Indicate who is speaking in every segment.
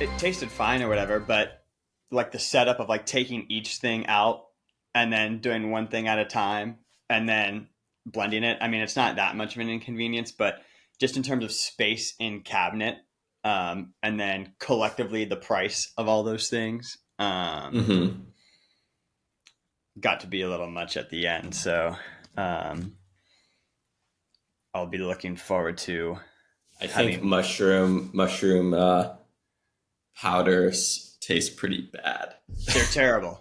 Speaker 1: it tasted fine or whatever, but like the setup of like taking each thing out and then doing one thing at a time and then blending it. I mean, it's not that much of an inconvenience, but just in terms of space in cabinet, and then collectively the price of all those things,
Speaker 2: Hmm.
Speaker 1: got to be a little much at the end. So um, I'll be looking forward to
Speaker 2: I think
Speaker 1: having.
Speaker 2: mushroom powders taste pretty bad.
Speaker 1: They're terrible.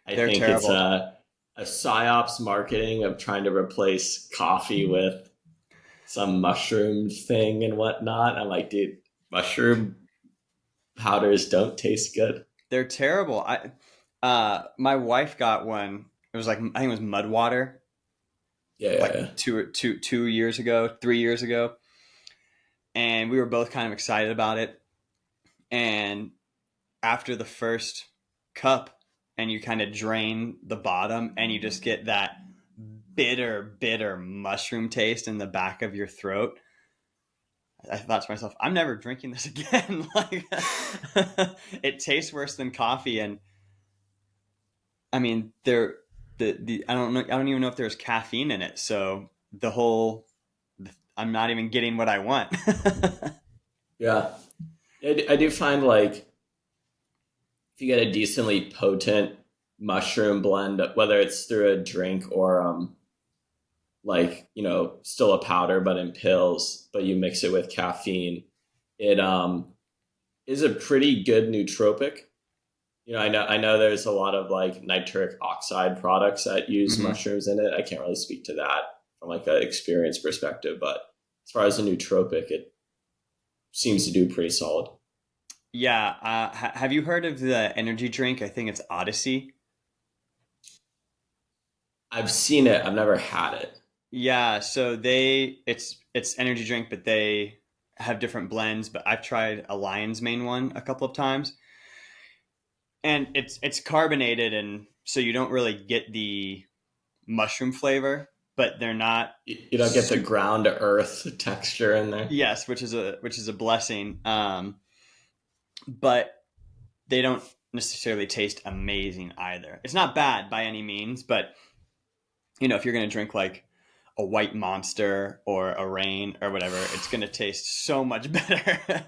Speaker 2: I
Speaker 1: They're
Speaker 2: think it's
Speaker 1: terrible.
Speaker 2: a psyops marketing of trying to replace coffee with some mushroom thing and whatnot. I'm like, dude, mushroom powders don't taste good.
Speaker 1: They're terrible. My wife got one. It was like I think it was mud water,
Speaker 2: Yeah,
Speaker 1: like
Speaker 2: yeah,
Speaker 1: 2 years ago, 3 years ago, and we were both kind of excited about it. And after the first cup, and you kind of drain the bottom, and you just get that bitter mushroom taste in the back of your throat. I thought to myself, I'm never drinking this again. Like, it tastes worse than coffee, and I mean, the I don't know, I don't even know if there's caffeine in it. So the whole, I'm not even getting what I want.
Speaker 2: yeah. I do find like if you get a decently potent mushroom blend, whether it's through a drink or like still a powder but in pills, but you mix it with caffeine, it is a pretty good nootropic. I know there's a lot of like nitric oxide products that use
Speaker 1: Hmm.
Speaker 2: mushrooms in it. I can't really speak to that from like an experience perspective, but as far as a nootropic, it seems to do pretty solid.
Speaker 1: Yeah. Have you heard of the energy drink? I think it's Odyssey.
Speaker 2: I've seen it. I've never had it.
Speaker 1: Yeah. So it's energy drink, but they have different blends. But I've tried a Lion's Mane one a couple of times, and it's carbonated, and so you don't really get the mushroom flavor, but they're not
Speaker 2: You don't get the
Speaker 1: super.
Speaker 2: ground to earth texture in there.
Speaker 1: Yes, which is a blessing. But they don't necessarily taste amazing either. It's not bad by any means, but if you're gonna drink like a white monster or a rain or whatever, it's gonna taste so much better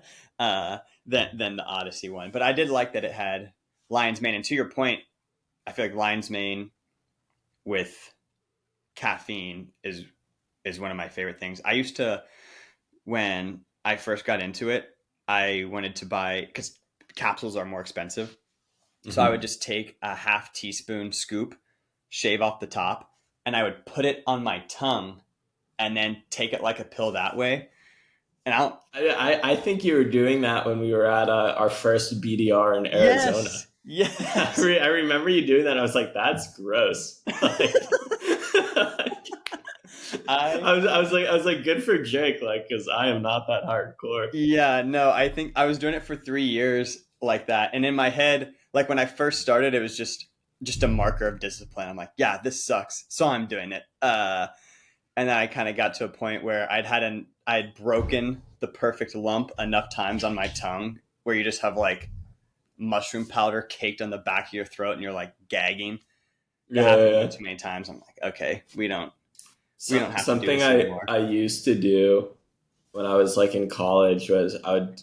Speaker 1: than the Odyssey one. But I did like that it had lion's mane, and to your point, I feel like lion's mane with caffeine is one of my favorite things. I used to, when I first got into it, I wanted to buy, because capsules are more expensive. So I would
Speaker 2: Hmm.
Speaker 1: just take a half teaspoon scoop, shave off the top, and I would put it on my tongue and then take it like a pill that way. And I don't,
Speaker 2: I think you were doing that when we were at our first BDR in Arizona.
Speaker 1: yes, yes.
Speaker 2: I remember you doing that. I was like, that's gross. Like,
Speaker 1: I,
Speaker 2: I was like, good for Jake, like, because I am not that hardcore.
Speaker 1: yeah, no, I think I was doing it for 3 years like that. And in my head, like when I first started, it was just a marker of discipline. I'm like, yeah, this sucks. So I'm doing it. And then I kind of got to a point where I'd broken the perfect lump enough times on my tongue where you just have like mushroom powder caked on the back of your throat and you're like gagging. That
Speaker 2: Yeah,
Speaker 1: happened
Speaker 2: yeah,
Speaker 1: one
Speaker 2: yeah.
Speaker 1: too many times. I'm like, okay, we don't have to do
Speaker 2: Something
Speaker 1: this anymore.
Speaker 2: I used to do when I was like in college was I would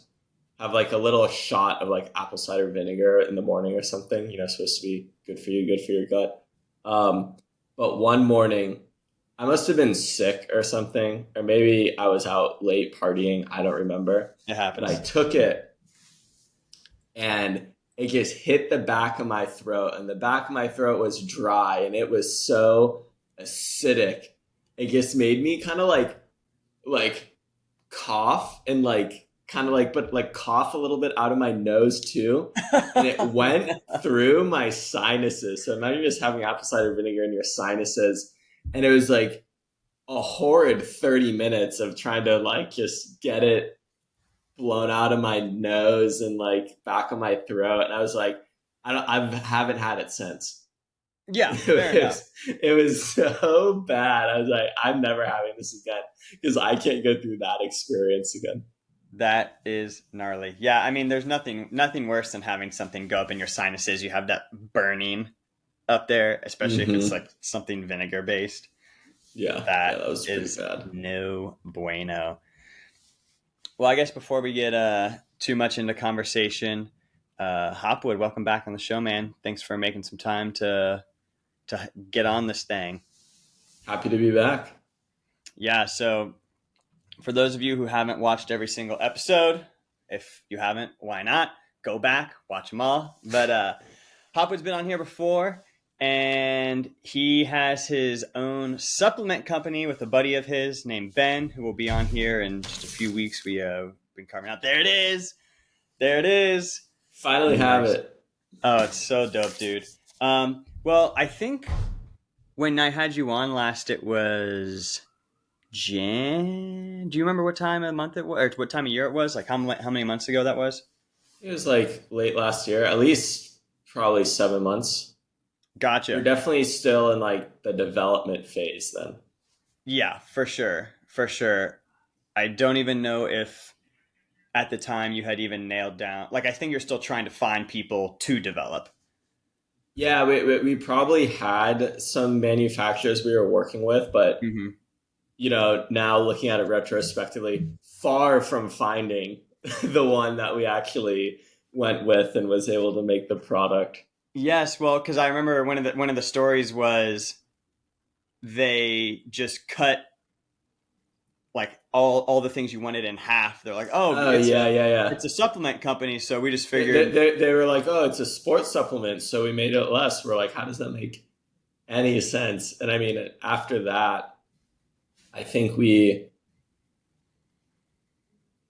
Speaker 2: have like a little shot of like apple cider vinegar in the morning or something. Supposed to be good for you, good for your gut. Um, but one morning, I must have been sick or something, or maybe I was out late partying. I don't remember.
Speaker 1: It
Speaker 2: But I
Speaker 1: happens.
Speaker 2: took it and it just hit the back of my throat, and the back of my throat was dry and it was so acidic. It just made me kind of like cough and like kind of like but like cough a little bit out of my nose too, and it went through my sinuses. So imagine just having apple cider vinegar in your sinuses, and it was like a horrid 30 minutes of trying to like just get it blown out of my nose and like back of my throat. And I was like, I haven't had it since.
Speaker 1: Yeah, fair
Speaker 2: It
Speaker 1: enough.
Speaker 2: was, it was so bad. I was like, I'm never having this again because I can't go through that experience again.
Speaker 1: That is gnarly. Yeah, I mean, there's nothing worse than having something go up in your sinuses. You have that burning up there, especially if it's
Speaker 2: Mm-hmm.
Speaker 1: like something vinegar based.
Speaker 2: Yeah, yeah,
Speaker 1: That
Speaker 2: that was pretty
Speaker 1: is
Speaker 2: bad.
Speaker 1: no bueno. Well, I guess before we get too much into conversation, Hopwood, welcome back on the show, man. Thanks for making some time to get on this thing.
Speaker 2: Happy to be back.
Speaker 1: Yeah, so for those of you who haven't watched every single episode, if you haven't, why not? Go back, watch them all. But Hopwood's been on here before, and he has his own supplement company with a buddy of his named Ben, who will be on here in just a few weeks. We been carving out. There it is. There it is.
Speaker 2: Finally have
Speaker 1: Nice.
Speaker 2: it.
Speaker 1: Oh, it's so dope, dude. Well, I think when I had you on last, it was Jan. Do you remember what time of month it was, or what time of year it was? Like how many months ago that was?
Speaker 2: It was like late last year, at least probably 7 months. We were
Speaker 1: Gotcha.
Speaker 2: definitely still in like the development phase then.
Speaker 1: Yeah, for sure, for sure. I don't even know if at the time you had even nailed down. Like, I think you're still trying to find people to develop.
Speaker 2: Yeah, we probably had some manufacturers we were working with, but
Speaker 1: Hmm.
Speaker 2: now looking at it retrospectively, far from finding the one that we actually went with and was able to make the product.
Speaker 1: Yes, well, because I remember one of the stories was they just cut like all the things you wanted in half. They're like, oh,
Speaker 2: Oh
Speaker 1: it's
Speaker 2: yeah,
Speaker 1: a
Speaker 2: yeah, yeah.
Speaker 1: it's a supplement company, so we just
Speaker 2: They,
Speaker 1: figured.
Speaker 2: they, they were like, oh, it's a sports supplement, so we made it less. We're like, how does that make any sense? And I mean, after that, I think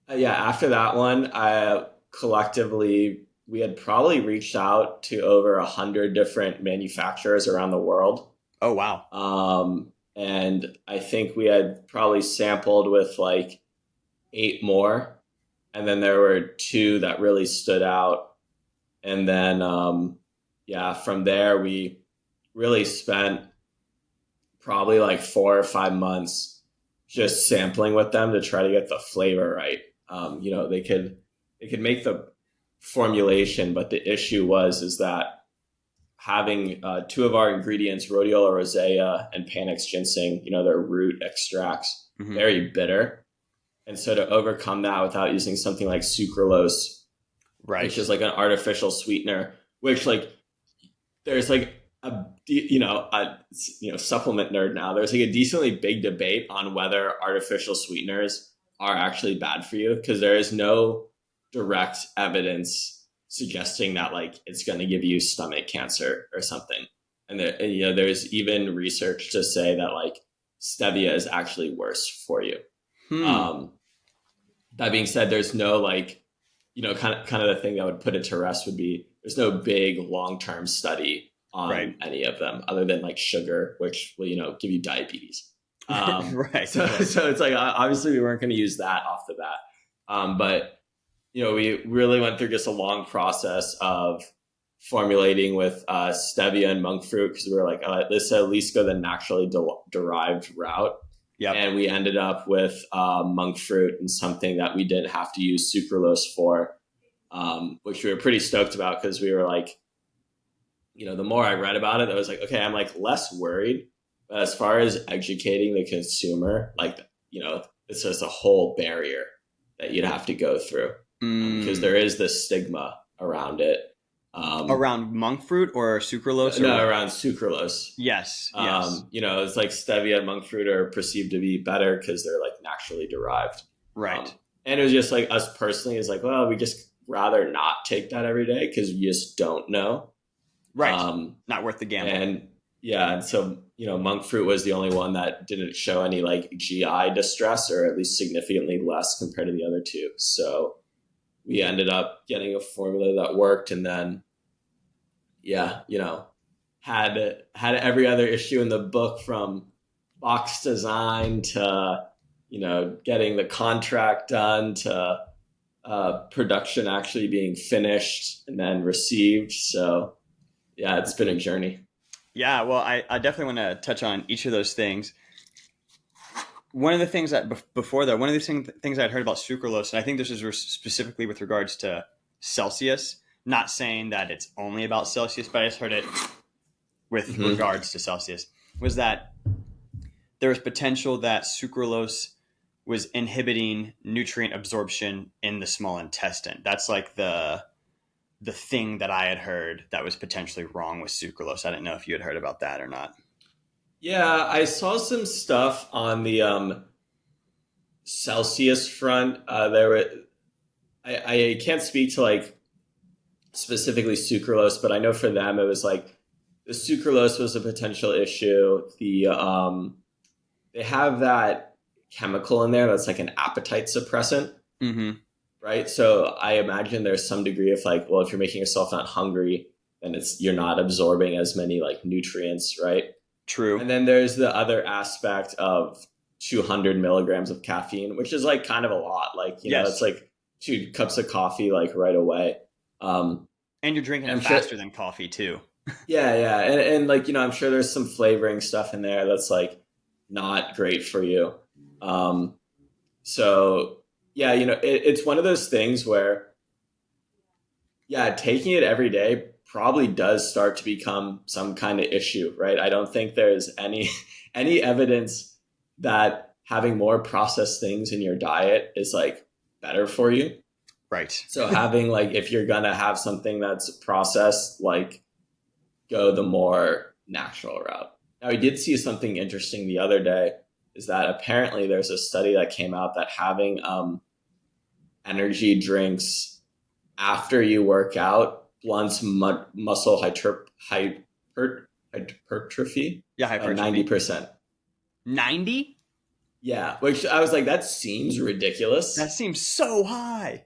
Speaker 2: after that one, I collectively we had probably reached out to over 100 different manufacturers around the world.
Speaker 1: Oh wow.
Speaker 2: And I think we had probably sampled with like eight more, and then there were two that really stood out. And then, from there, we really spent probably like 4 or 5 months just sampling with them to try to get the flavor right. They could make the formulation, but the issue is that having two of our ingredients, rhodiola rosea and Panax ginseng, their root extracts,
Speaker 1: Hmm.
Speaker 2: very bitter. And so to overcome that without using something like sucralose, which
Speaker 1: Right.
Speaker 2: is like an artificial sweetener, which like there's like a supplement nerd now. There's like a decently big debate on whether artificial sweeteners are actually bad for you because there is no direct evidence suggesting that like it's going to give you stomach cancer or something. And there's even research to say that like stevia is actually worse for you.
Speaker 1: Hmm.
Speaker 2: Um, that being said, there's no like kind of the thing that would put it to rest would be there's no big long-term study
Speaker 1: Right.
Speaker 2: on any of them other than like sugar, which will give you diabetes.
Speaker 1: Right.
Speaker 2: So
Speaker 1: Right.
Speaker 2: so it's like obviously we weren't going to use that off the bat, but we really went through just a long process of formulating with stevia and monk fruit because we were like, let's at least go the naturally derived route.
Speaker 1: Yep.
Speaker 2: And we ended up with monk fruit and something that we didn't have to use sucralose for, which we were pretty stoked about because we were like, the more I read about it, I was like, okay, I'm like less worried. But as far as educating the consumer, like, it's just a whole barrier that you'd have to go through because
Speaker 1: Mm.
Speaker 2: there is this stigma around it.
Speaker 1: Around monk fruit or sucralose or
Speaker 2: No,
Speaker 1: what?
Speaker 2: around sucralose.
Speaker 1: Yes. Yes.
Speaker 2: It's like stevia and monk fruit are perceived to be better because they're like naturally derived.
Speaker 1: Right.
Speaker 2: And it was just like us personally is like, well, we just rather not take that every day because we just don't know.
Speaker 1: Right.
Speaker 2: Um,
Speaker 1: Not worth the gamble.
Speaker 2: and yeah, and so monk fruit was the only one that didn't show any like GI distress or at least significantly less compared to the other two. So we ended up getting a formula that worked, and then yeah, had every other issue in the book from box design to getting the contract done to production actually being finished and then received. So yeah, it's been a journey.
Speaker 1: Yeah. Well, I definitely want to touch on each of those things. one of the things that before that, one of the things I'd heard about sucralose, and I think this is specifically with regards to Celsius, not saying that it's only about Celsius, but I just heard it with
Speaker 2: Hmm.
Speaker 1: regards to Celsius, was that there was potential that sucralose was inhibiting nutrient absorption in the small intestine. That's like the thing that I had heard that was potentially wrong with sucralose. I didn't know if you had heard about that or not.
Speaker 2: Yeah, I saw some stuff on the Celsius front. There were I can't speak to like specifically sucralose, but I know for them it was like the sucralose was a potential issue. They have that chemical in there that's like an appetite suppressant,
Speaker 1: Mm-hmm.
Speaker 2: right? So I imagine there's some degree of like, well, if you're making yourself not hungry, then you're not absorbing as many like nutrients, right?
Speaker 1: True.
Speaker 2: And then there's the other aspect of 200 milligrams of caffeine, which is like kind of a lot. Like, it's
Speaker 1: Yes.
Speaker 2: like 2 cups of coffee, like right away. Um,
Speaker 1: And you're drinking
Speaker 2: I'm
Speaker 1: it
Speaker 2: sure,
Speaker 1: faster than coffee too.
Speaker 2: yeah, yeah. And like, I'm sure there's some flavoring stuff in there that's like not great for you. Um, so yeah, it's one of those things where, yeah, taking it every day probably does start to become some kind of issue, right? I don't think there's any any evidence that having more processed things in your diet is like better for you.
Speaker 1: Right.
Speaker 2: So having like if you're gonna have something that's processed, like go the more natural route. Now, we did see something interesting the other day is that apparently there's a study that came out that having energy drinks after you work out blunts muscle hypertrophy
Speaker 1: Yeah,
Speaker 2: by
Speaker 1: hypertrophy.
Speaker 2: 90%.
Speaker 1: 90?
Speaker 2: Yeah, which I was like, that seems
Speaker 1: That
Speaker 2: ridiculous.
Speaker 1: seems so high.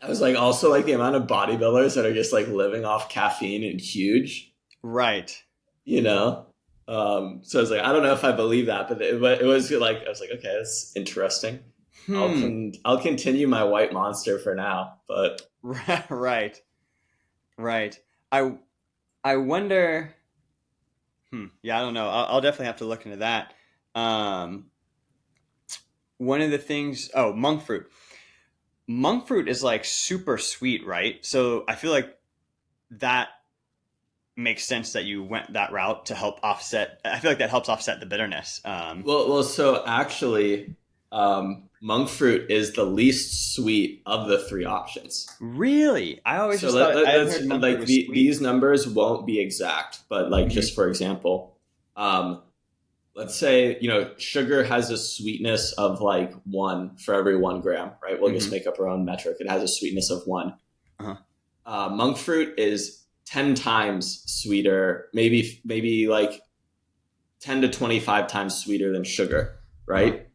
Speaker 2: I was like, also like the amount of bodybuilders that are just like living off caffeine and huge,
Speaker 1: Right.
Speaker 2: you know? So I was like, I don't know if I believe that, but it was like, I was like, okay, that's interesting.
Speaker 1: Hmm.
Speaker 2: I'll continue my white monster for now, but
Speaker 1: Right. Right. I I wonder. Yeah, I don't know. I'll definitely have to look into that. Um, one of the things. Oh, monk fruit. Monk fruit is like super sweet, right? So I feel like that makes sense that you went that route to help offset. I feel like that helps offset the bitterness.
Speaker 2: so actually, monk fruit is the least sweet of the three options.
Speaker 1: Really, I always
Speaker 2: So
Speaker 1: just thought I had
Speaker 2: let's
Speaker 1: heard monk fruit
Speaker 2: like
Speaker 1: was sweet.
Speaker 2: these numbers won't be exact, but like
Speaker 1: Hmm.
Speaker 2: just for example, um, let's say sugar has a sweetness of like 1 for every 1 gram, right? We'll just
Speaker 1: Hmm.
Speaker 2: make up our own metric. It has a sweetness of 1.
Speaker 1: Uh-huh.
Speaker 2: Monk fruit is 10 times sweeter, maybe like 10 to 25 times sweeter than sugar,
Speaker 1: Uh-huh.
Speaker 2: right?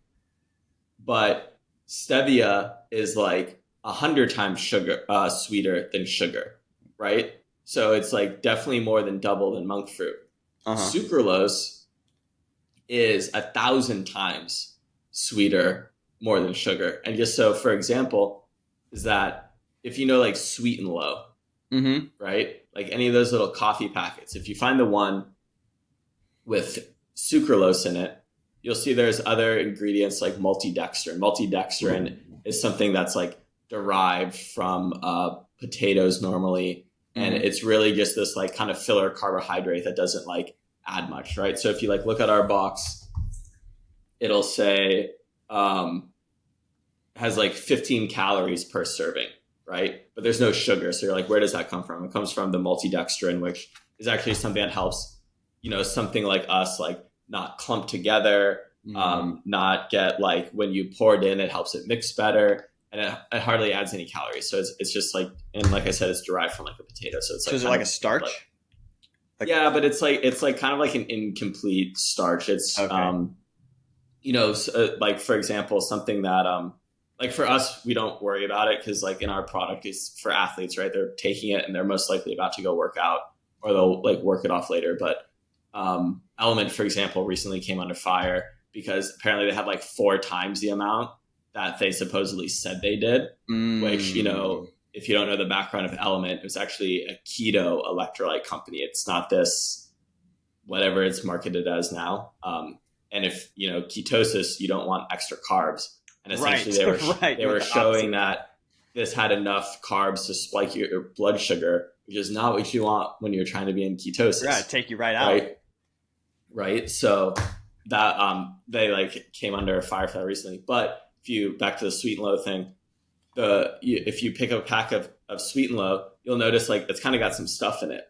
Speaker 2: But stevia is like 100 times sugar sweeter than sugar, right? So it's like definitely more than double than monk fruit.
Speaker 1: Uh-huh.
Speaker 2: Sucralose is 1,000 times sweeter more than sugar. And just so for example, is that if like Sweet and Low,
Speaker 1: Hmm.
Speaker 2: right? Like any of those little coffee packets, if you find the one with sucralose in it, you'll see there's other ingredients like multidextrin. Multidextrin is something that's like derived from potatoes normally, and
Speaker 1: Hmm.
Speaker 2: it's really just this like kind of filler carbohydrate that doesn't like add much, right? So if you like look at our box, it'll say has like 15 calories per serving, right? But there's no sugar, so you're like, where does that come from? It comes from the multidextrin, which is actually something that helps, something like us, like not clump together,
Speaker 1: Hmm.
Speaker 2: not get like when you pour it in, it helps it mix better, and it hardly adds any calories. So it's just like, and like I said, it's derived from like a potato, so it's
Speaker 1: So
Speaker 2: like
Speaker 1: is it
Speaker 2: kind
Speaker 1: like a
Speaker 2: of like
Speaker 1: starch? Like
Speaker 2: yeah, but it's like kind of like an incomplete starch. It's
Speaker 1: okay.
Speaker 2: like for example, something that like for us, we don't worry about it because like in our product is for athletes, right? They're taking it and they're most likely about to go work out, or they'll like work it off later. But Element, for example, recently came under fire because apparently they had like 4 times the amount that they supposedly said they did, which
Speaker 1: Mm.
Speaker 2: if you don't know the background of Element, it was actually a keto electrolyte company. It's not this whatever it's marketed as now. And if, ketosis, you don't want extra carbs. And essentially
Speaker 1: Right. Right.
Speaker 2: they
Speaker 1: With
Speaker 2: were
Speaker 1: the opposite
Speaker 2: showing
Speaker 1: of that.
Speaker 2: that this had enough carbs to spike your blood sugar, which is not what you want when you're trying to be in
Speaker 1: Yeah,
Speaker 2: ketosis,
Speaker 1: take you right out.
Speaker 2: right? Right. So that they like came under fire for that recently. But if you back to the sweet and low thing, if you pick a pack of sweet and low, you'll notice like it's kind of got some stuff in it.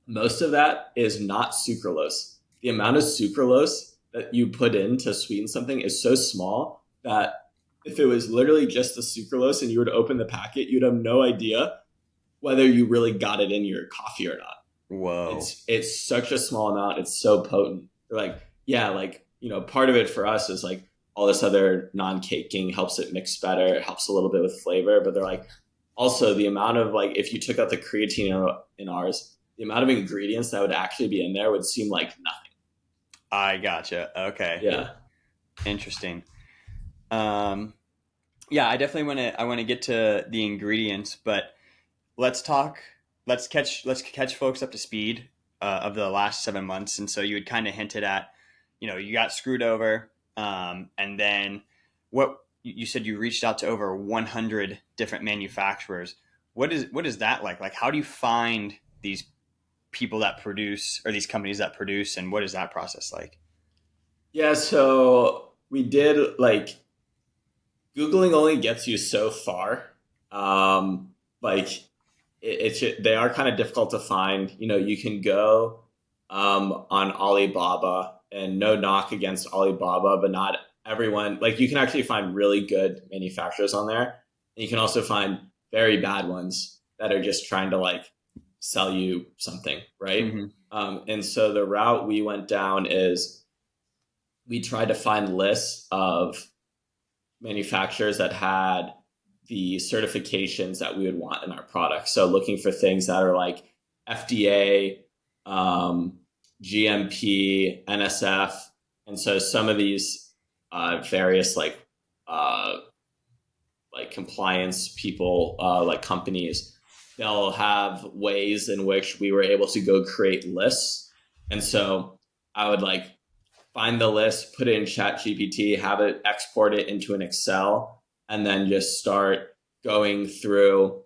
Speaker 2: Most of that is not sucralose. The amount of sucralose that you put in to sweeten something is so small that if it was literally just the sucralose and you were to open the packet, you'd have no idea whether you really got it in your coffee or not.
Speaker 1: Whoa.
Speaker 2: It's such a small amount. It's so potent. They're like, yeah, like, part of it for us is like all this other non-caking helps it mix better. It helps a little bit with flavor, but they're like, also the amount of like, if you took out the creatine in ours, the amount of ingredients that would actually be in there would seem like nothing.
Speaker 1: I gotcha. Okay.
Speaker 2: Yeah.
Speaker 1: Interesting. Yeah, I definitely want to get to the ingredients, but let's catch folks up to speed of the last 7 months. And so you had kind of hinted at, you got screwed over, and then what you said you reached out to over 100 different manufacturers. What is that like? Like, how do you find these people that produce, or these companies that produce, and what is that process like?
Speaker 2: Yeah. So we did like Googling only gets you so far. Like they are kind of difficult to find. You can go on Alibaba, and no knock against Alibaba, but not everyone. Like you can actually find really good manufacturers on there, and you can also find very bad ones that are just trying to like sell you something, right?
Speaker 1: Mm-hmm.
Speaker 2: And so the route we went down is we tried to find lists of manufacturers that had the certifications that we would want in our product. So looking for things that are like FDA, GMP, NSF. And so some of these various like compliance people, like companies, they'll have ways in which we were able to go create lists. And so I would like find the list, put it in ChatGPT, have it export it into an Excel, and then just start going through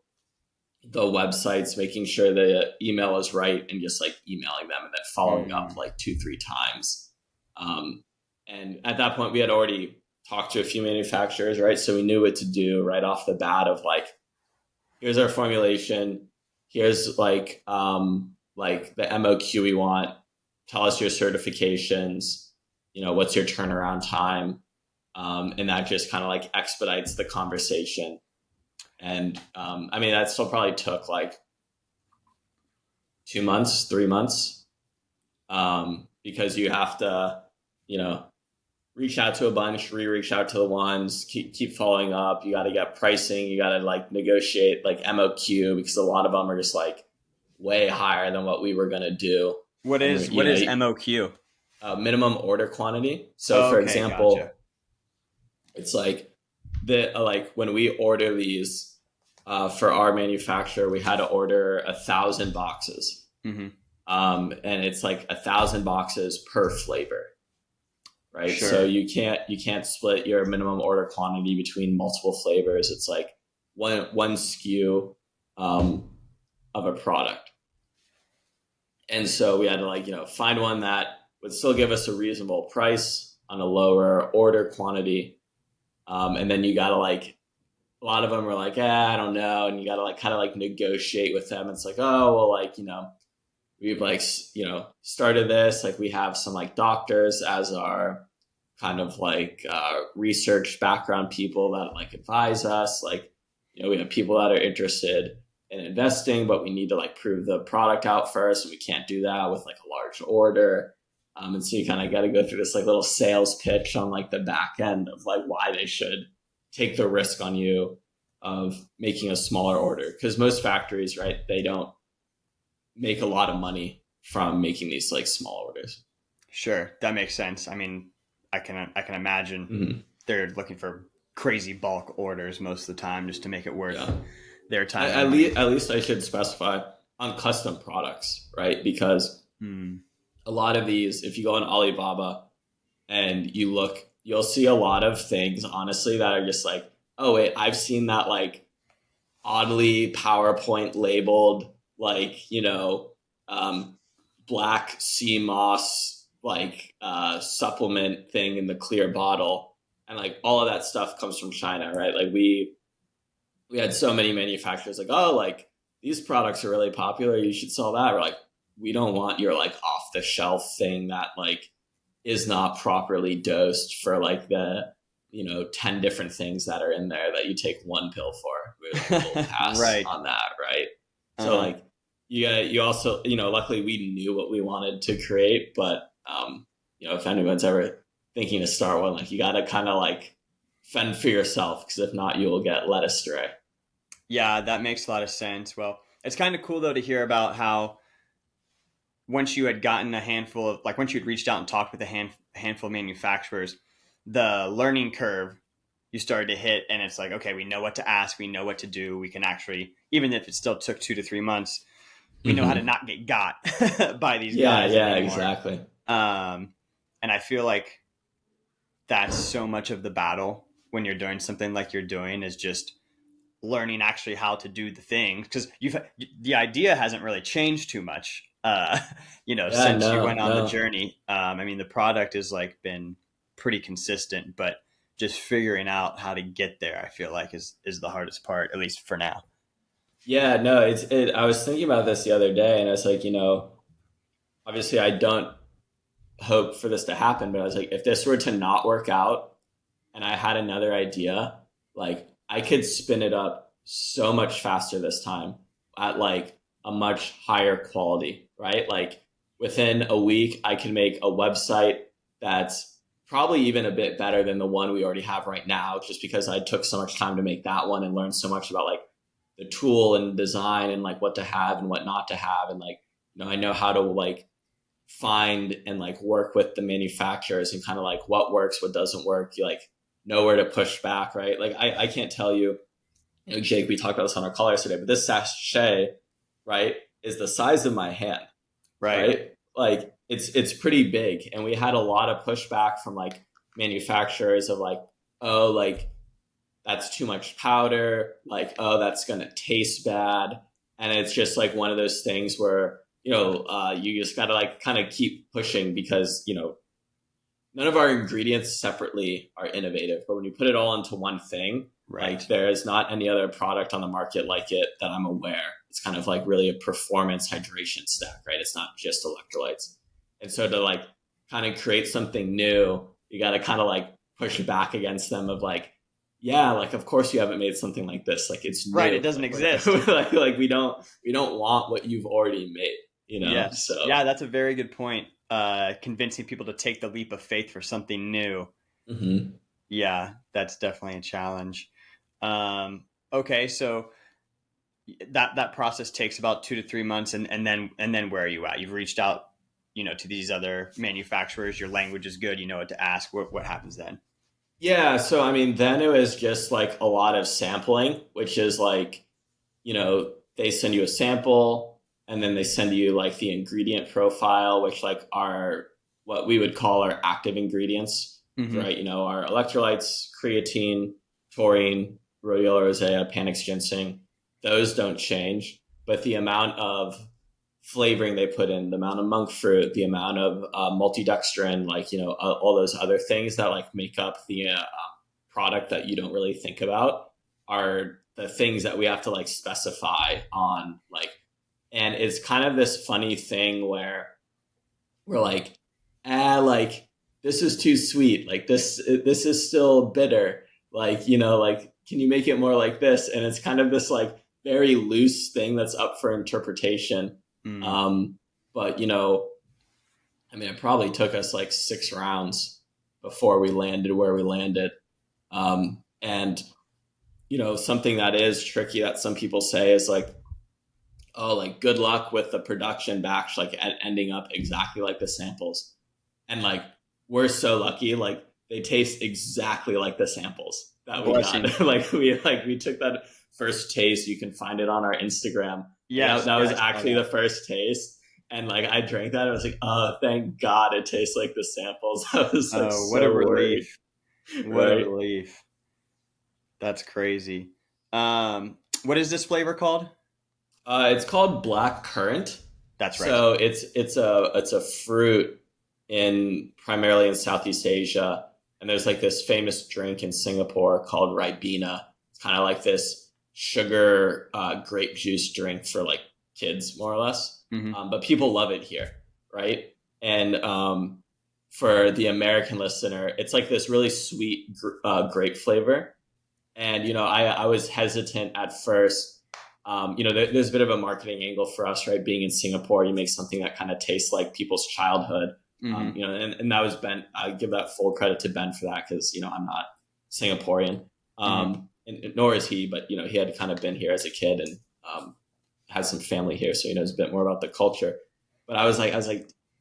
Speaker 2: the websites, making sure the email is right, and just like emailing them and then following up like 2-3 times. And at that point, we had already talked to a few manufacturers, right? So we knew what to do right off the bat of like, here's our formulation, here's like the MOQ we want, tell us your certifications, what's your turnaround time? And that just kind of like expedites the conversation. And I mean, that still probably took like 2 months, 3 months, because you have to, reach out to a bunch, reach out to the ones, keep following up. You got to get pricing. You got to like negotiate like MOQ, because a lot of them are just like way higher than what we were going to do.
Speaker 1: What is MOQ?
Speaker 2: Minimum order quantity. So for example, gotcha. It's like when we order these for our manufacturer, we had to order 1,000 boxes.
Speaker 1: Mm-hmm.
Speaker 2: And it's like 1,000 boxes per flavor, right?
Speaker 1: Sure.
Speaker 2: So you can't split your minimum order quantity between multiple flavors. It's like one SKU of a product. And so we had to find one that would still give us a reasonable price on a lower order quantity. And then you got to a lot of them were like, I don't know. And you got to kind of negotiate with them. It's like, oh, well, we've started this, we have some doctors as our kind of research background people that advise us. We have people that are interested in investing, but we need to prove the product out first. And we can't do that with a large order. And so you kind of got to go through this little sales pitch on the back end of why they should take the risk on you of making a smaller order. Because most factories, right, they don't make a lot of money from making these small orders.
Speaker 1: Sure, that makes sense. I mean, I can imagine they're looking for crazy bulk orders most of the time just to make it worth their time.
Speaker 2: At least I should specify on custom products, right? Because a lot of these, if you go on Alibaba, and you'll see a lot of things, honestly, that are just like, oh wait, I've seen that like oddly PowerPoint labeled, like, um, black sea moss, like supplement thing in the clear bottle. And like all of that stuff comes from China, right? Like we had so many manufacturers like, oh, like these products are really popular, you should sell that. We're like, we don't want your like off the shelf thing that like is not properly dosed for like the 10 different things that are in there that you take one pill for. We'll pass
Speaker 1: Right.
Speaker 2: on that, right? So
Speaker 1: Uh-huh.
Speaker 2: like you also, luckily we knew what we wanted to create, but if anyone's ever thinking to start one, like you got to kind of like fend for yourself, because if not, you will get led astray.
Speaker 1: Yeah, that makes a lot of sense. Well, it's kind of cool though to hear about how once you had gotten a handful of like once you'd reached out and talked with handful of manufacturers, the learning curve you started to hit, and it's like, okay, we know what to ask, we know what to do, we can actually, even if it still took 2 to 3 months, we know how to
Speaker 2: Mm-hmm.
Speaker 1: not get got by these
Speaker 2: Yeah,
Speaker 1: guys
Speaker 2: yeah,
Speaker 1: anymore.
Speaker 2: exactly.
Speaker 1: um, and I feel like that's so much of the battle when you're doing something like you're doing, is just learning actually how to do the thing, because the idea hasn't really changed too much
Speaker 2: Yeah,
Speaker 1: since you
Speaker 2: no,
Speaker 1: went on the
Speaker 2: no.
Speaker 1: journey. I mean, the product has like been pretty consistent, but just figuring out how to get there, I feel like is the hardest part, at least for now.
Speaker 2: Yeah, no, I was thinking about this the other day, and I was like, obviously I don't hope for this to happen, but I was like, if this were to not work out and I had another idea, like I could spin it up so much faster this time at like a much higher quality, right? Like within a week, I can make a website that's probably even a bit better than the one we already have right now, just because I took so much time to make that one and learned so much about like the tool and design and like what to have and what not to have. And like, I know how to like find and like work with the manufacturers and kind of like what works, what doesn't work. You like know where to push back, right? Like I can't tell you, Jake, we talked about this on our call yesterday, but this sachet, right, is the size of my hand,
Speaker 1: Right.
Speaker 2: right? Like it's pretty big. And we had a lot of pushback from like manufacturers of like, oh, like that's too much powder, like, oh, that's gonna taste bad. And it's just like one of those things where, you just gotta like kind of keep pushing, because, none of our ingredients separately are innovative, but when you put it all into one thing, like
Speaker 1: Right.
Speaker 2: there is not any other product on the market like it that I'm aware. It's kind of like really a performance hydration stack, right? It's not just electrolytes. And so to like kind of create something new, you got to kind of like push back against them of like, yeah, like of course you haven't made something like this. Like it's
Speaker 1: Right,
Speaker 2: new.
Speaker 1: it doesn't
Speaker 2: Like
Speaker 1: exist.
Speaker 2: like we don't want what you've already made.
Speaker 1: Yes,
Speaker 2: So
Speaker 1: yeah, that's a very good point. Convincing people to take the leap of faith for something new.
Speaker 2: mhm.
Speaker 1: Yeah, that's definitely a challenge. Okay, so that process takes about 2 to 3 months, and then where are you at? You've reached out, to these other manufacturers. Your language is good. You know what to ask. What happens then?
Speaker 2: Yeah, so I mean, then it was just like a lot of sampling, which is like, they send you a sample and then they send you like the ingredient profile, which like are what we would call our active ingredients,
Speaker 1: Mm-hmm.
Speaker 2: right? Our electrolytes, creatine, taurine, rhodiola rosea, panax ginseng, those don't change, but the amount of flavoring they put in, the amount of monk fruit, the amount of multidextrin, like all those other things that like make up the product that you don't really think about, are the things that we have to like specify on like. And it's kind of this funny thing where we're like, like this is too sweet, like this is still bitter, like like can you make it more like this? And it's kind of this like very loose thing that's up for interpretation.
Speaker 1: Mm.
Speaker 2: um but I mean, it probably took us like 6 rounds before we landed where we landed. And something that is tricky that some people say is like, oh, like good luck with the production batch, like ending up exactly like the samples. And like we're so lucky, like they taste exactly like the samples that we
Speaker 1: Blessing.
Speaker 2: got. Like we took that first taste. You can find it on our Instagram. Like that,
Speaker 1: Yes,
Speaker 2: that
Speaker 1: yeah,
Speaker 2: was
Speaker 1: I saw
Speaker 2: actually
Speaker 1: that.
Speaker 2: the first taste. And like I drank that, I was like, oh, thank God it tastes like the samples. I was like
Speaker 1: Oh, what a
Speaker 2: so worried,
Speaker 1: relief. What a
Speaker 2: right?
Speaker 1: relief. That's crazy. What is this flavor called?
Speaker 2: It's called black currant.
Speaker 1: That's right.
Speaker 2: So it's a fruit in primarily in Southeast Asia, and there's like this famous drink in Singapore called Ribena. It's kind of like this sugar grape juice drink for like kids, more or less.
Speaker 1: Hmm.
Speaker 2: But people love it here, right? And for the American listener, it's like this really sweet grape flavor. And I was hesitant at first. There's a bit of a marketing angle for us, right? Being in Singapore, you make something that kind of tastes like people's childhood.
Speaker 1: Hmm.
Speaker 2: And that was Ben. I give that full credit to Ben for that because I'm not Singaporean,
Speaker 1: Hmm.
Speaker 2: and nor is he. But he had kind of been here as a kid and has some family here, so he knows a bit more about the culture. But I was like,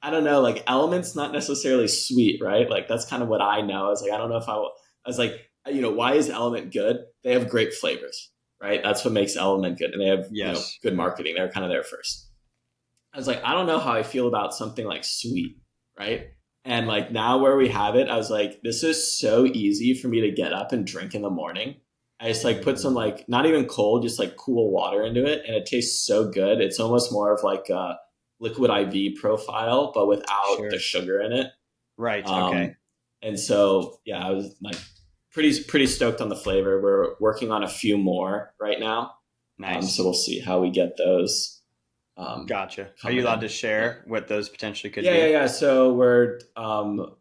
Speaker 2: I don't know, like Element's not necessarily sweet, right? Like that's kind of what I know. I was like, I don't know if I was like, why is Element good? They have great flavors, right? That's what makes Element good, and they have
Speaker 1: Yes.
Speaker 2: good marketing. They're kind of there first. I was like, I don't know how I feel about something like sweet, right? And like now where we have it, I was like, this is so easy for me to get up and drink in the morning. I just like put some like not even cold, just like cool water into it, and it tastes so good. It's almost more of like a liquid IV profile, but without the
Speaker 1: Sure.
Speaker 2: sugar in it.
Speaker 1: Right. Okay.
Speaker 2: Um, and so yeah, I was like pretty stoked on the flavor. We're working on a few more right now, so
Speaker 1: Nice.
Speaker 2: we'll see how we get those
Speaker 1: Gotcha. Are you
Speaker 2: coming
Speaker 1: allowed to
Speaker 2: in. Yeah.
Speaker 1: share what those potentially could
Speaker 2: Yeah, yeah,
Speaker 1: be?
Speaker 2: yeah. So we're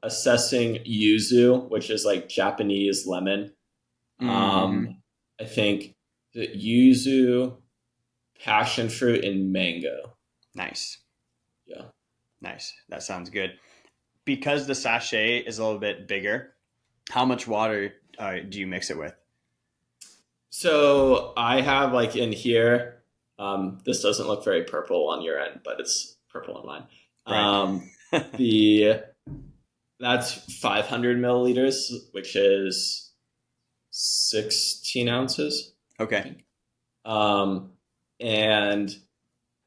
Speaker 2: assessing yuzu, which is like Japanese lemon.
Speaker 1: Mm-hmm.
Speaker 2: I think the yuzu, passion fruit, and mango.
Speaker 1: Nice.
Speaker 2: Yeah.
Speaker 1: Nice. That sounds good. Because the sachet is a little bit bigger, how much water do you mix it with?
Speaker 2: So I have like in here, this doesn't look very purple on your end, but it's purple on mine.
Speaker 1: Right.
Speaker 2: The That's 500 milliliters, which is 16 ounces, I
Speaker 1: Okay.
Speaker 2: think. Um, and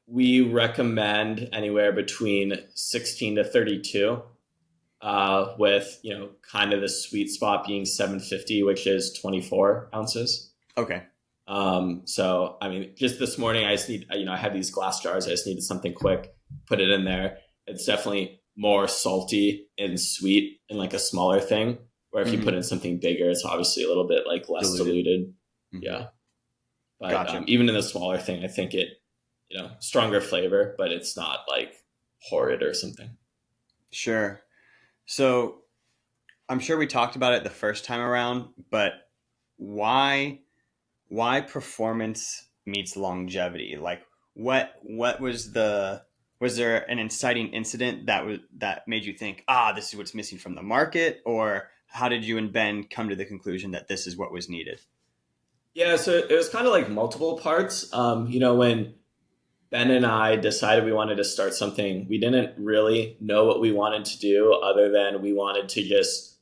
Speaker 2: we recommend anywhere between 16 to 32, with kind of the sweet spot being 750, which is 24 ounces.
Speaker 1: Okay.
Speaker 2: So I mean, just this morning, I just need, I had these glass jars. I just needed something quick, put it in there. It's definitely more salty and sweet in like a smaller thing. Where if you put
Speaker 1: Hmm.
Speaker 2: in something bigger, it's obviously a little bit like less
Speaker 1: Diluted.
Speaker 2: diluted.
Speaker 1: Hmm.
Speaker 2: Yeah, but
Speaker 1: Gotcha.
Speaker 2: even in the smaller thing, I think it, stronger flavor, but it's not like horrid or something.
Speaker 1: Sure. So I'm sure we talked about it the first time around, but why why performance meets longevity? Like what was there an inciting incident that made you think, this is what's missing from the market, or how did you and Ben come to the conclusion that this is what was needed?
Speaker 2: Yeah, so it was kind of like multiple parts. When Ben and I decided we wanted to start something, we didn't really know what we wanted to do other than we wanted to just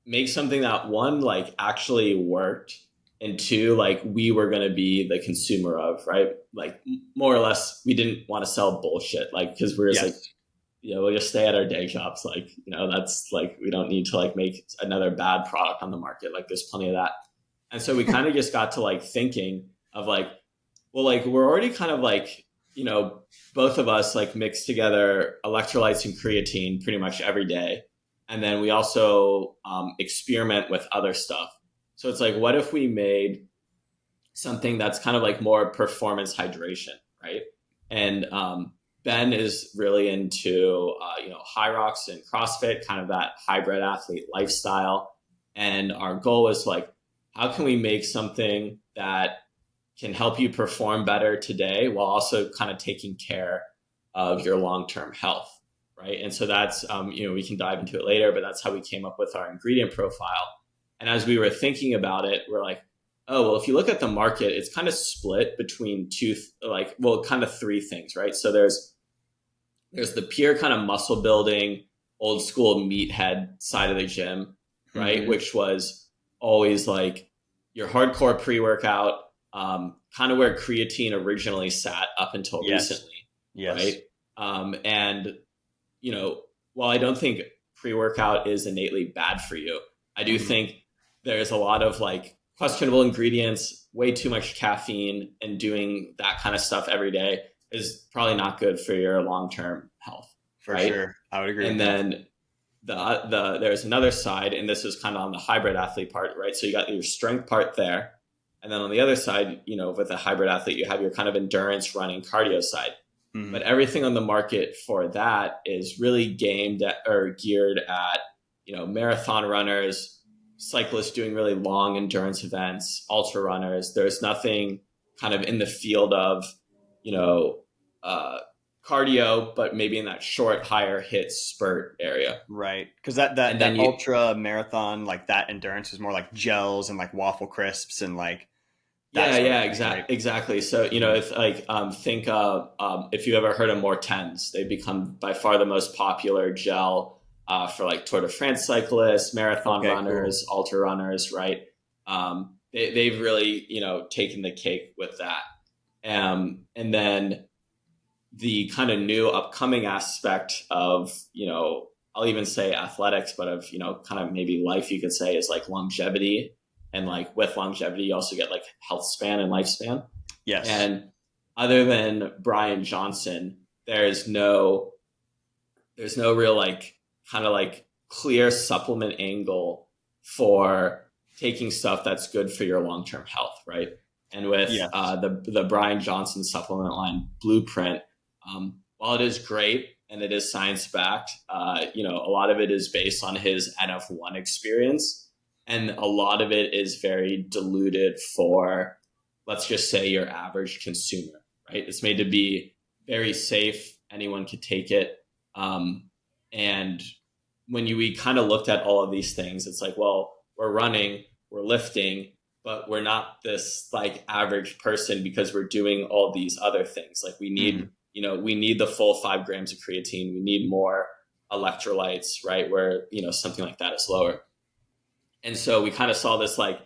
Speaker 2: make something that one, like actually worked, and two, like we were going to be the consumer of, right? Like more or less, we didn't want to sell bullshit, like, because we're just like,
Speaker 1: Yes.
Speaker 2: we'll just stay at our day jobs. Like, that's like, we don't need to like make another bad product on the market. Like there's plenty of that. And so we kind of just got to like thinking of like, well, like we're already kind of like, both of us like mix together electrolytes and creatine pretty much every day. And then we also experiment with other stuff. So it's like, what if we made something that's kind of like more performance hydration, right? And Ben is really into, high rocks and CrossFit, kind of that hybrid athlete lifestyle. And our goal was like, how can we make something that can help you perform better today while also kind of taking care of your long-term health, right? And so that's, we can dive into it later, but that's how we came up with our ingredient profile. And as we were thinking about it, we're like, oh, well, if you look at the market, it's kind of split between kind of three things, right? So there's the pure kind of muscle building, old school meathead side of the gym, right?
Speaker 1: Hmm.
Speaker 2: Which was always like your hardcore pre workout, kind of where creatine originally sat up until
Speaker 1: Yes.
Speaker 2: recently,
Speaker 1: Yes.
Speaker 2: right? And, you know, while I don't think pre-workout is innately bad for you, I do
Speaker 1: Mm-hmm.
Speaker 2: think there's a lot of like questionable ingredients, way too much caffeine, and doing that kind of stuff every day is probably not good for your long-term health,
Speaker 1: For
Speaker 2: right?
Speaker 1: sure. I would agree with
Speaker 2: And
Speaker 1: that.
Speaker 2: then there's another side, and this is kind of on the hybrid athlete part, right? So you got your strength part there, and then on the other side, you know, with a hybrid athlete, you have your kind of endurance running cardio side.
Speaker 1: Mm-hmm.
Speaker 2: But everything on the market for that is really gamed at, or geared at, you know, marathon runners, cyclists doing really long endurance events, ultra runners. There's nothing kind of in the field of, you know, uh, cardio, but maybe in that short, higher hit spurt area.
Speaker 1: Right. Because that, that
Speaker 2: And then
Speaker 1: that
Speaker 2: you,
Speaker 1: ultra marathon, like that endurance is more like gels and like waffle crisps and like that
Speaker 2: yeah,
Speaker 1: sort of
Speaker 2: yeah,
Speaker 1: thing, right?
Speaker 2: exactly. So, you know,
Speaker 1: Mm-hmm.
Speaker 2: if like think if you ever heard of Mortens, they've become by far the most popular gel for like Tour de France cyclists, marathon
Speaker 1: Okay, cool.
Speaker 2: runners, ultra runners, right? They've really, you know, taken the cake with that. And then the kind of new upcoming aspect of, you know, I'll even say athletics, but of, you know, kind of maybe life, you could say, is like longevity. And like with longevity, you also get like health span and lifespan.
Speaker 1: Yes.
Speaker 2: And other than Brian Johnson, there's no there's no real like kind of like clear supplement angle for taking stuff that's good for your long term health, right? And with
Speaker 1: Yes.
Speaker 2: the Brian Johnson supplement line Blueprint, while it is great and it is science backed, you know, a lot of it is based on his NF1 experience, and a lot of it is very diluted for, let's just say, your average consumer, right? It's made to be very safe. Anyone could take it. And when we kind of looked at all of these things, it's like, well, we're running, we're lifting, but we're not this like average person because we're doing all these other things. Like we
Speaker 1: Mm-hmm.
Speaker 2: need, you know, we need the full 5 grams of creatine. We need more electrolytes, right? Where, you know, something like that is lower. And so we kind of saw this like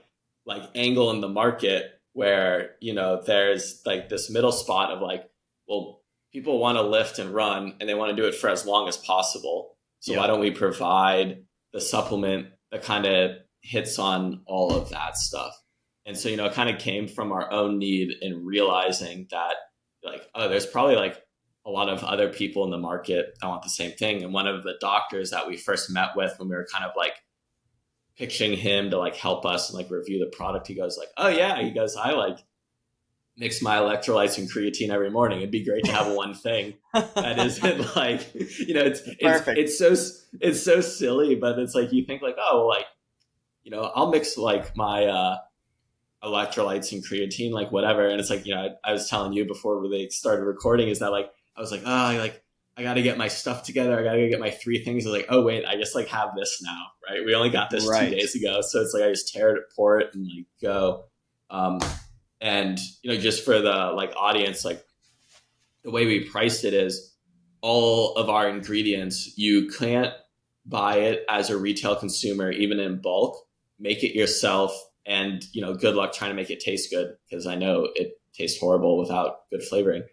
Speaker 2: angle in the market where, you know, there's like this middle spot of like, well, people want to lift and run and they want to do it for as long as possible, so why
Speaker 1: Yep.
Speaker 2: don't we provide the supplement that kind of hits on all of that stuff? And so, you know, it kind of came from our own need in realizing that like, oh, there's probably like a lot of other people in the market that want the same thing. And one of the doctors that we first met with when we were kind of like pitching him to like help us and like review the product, he goes like, oh yeah, he goes, I like mix my electrolytes and creatine every morning. It'd be great to have one thing that isn't like, you know,
Speaker 1: Perfect.
Speaker 2: it's so silly, but it's like you think like, oh well, like, you know, I'll mix like my electrolytes and creatine, like whatever. And it's like, you know, I was telling you before they started recording, is that like I was like, oh, like I got to get my stuff together. I got to get my 3 things. I was like, oh wait, I just like have this now, right? We only got this two
Speaker 1: Right.
Speaker 2: days ago, so it's like I just tear it, pour it, and like go. Um, and you know, just for the like audience, like the way we priced it is all of our ingredients. You can't buy it as a retail consumer, even in bulk. Make it yourself, and you know, good luck trying to make it taste good because I know it tastes horrible without good flavoring.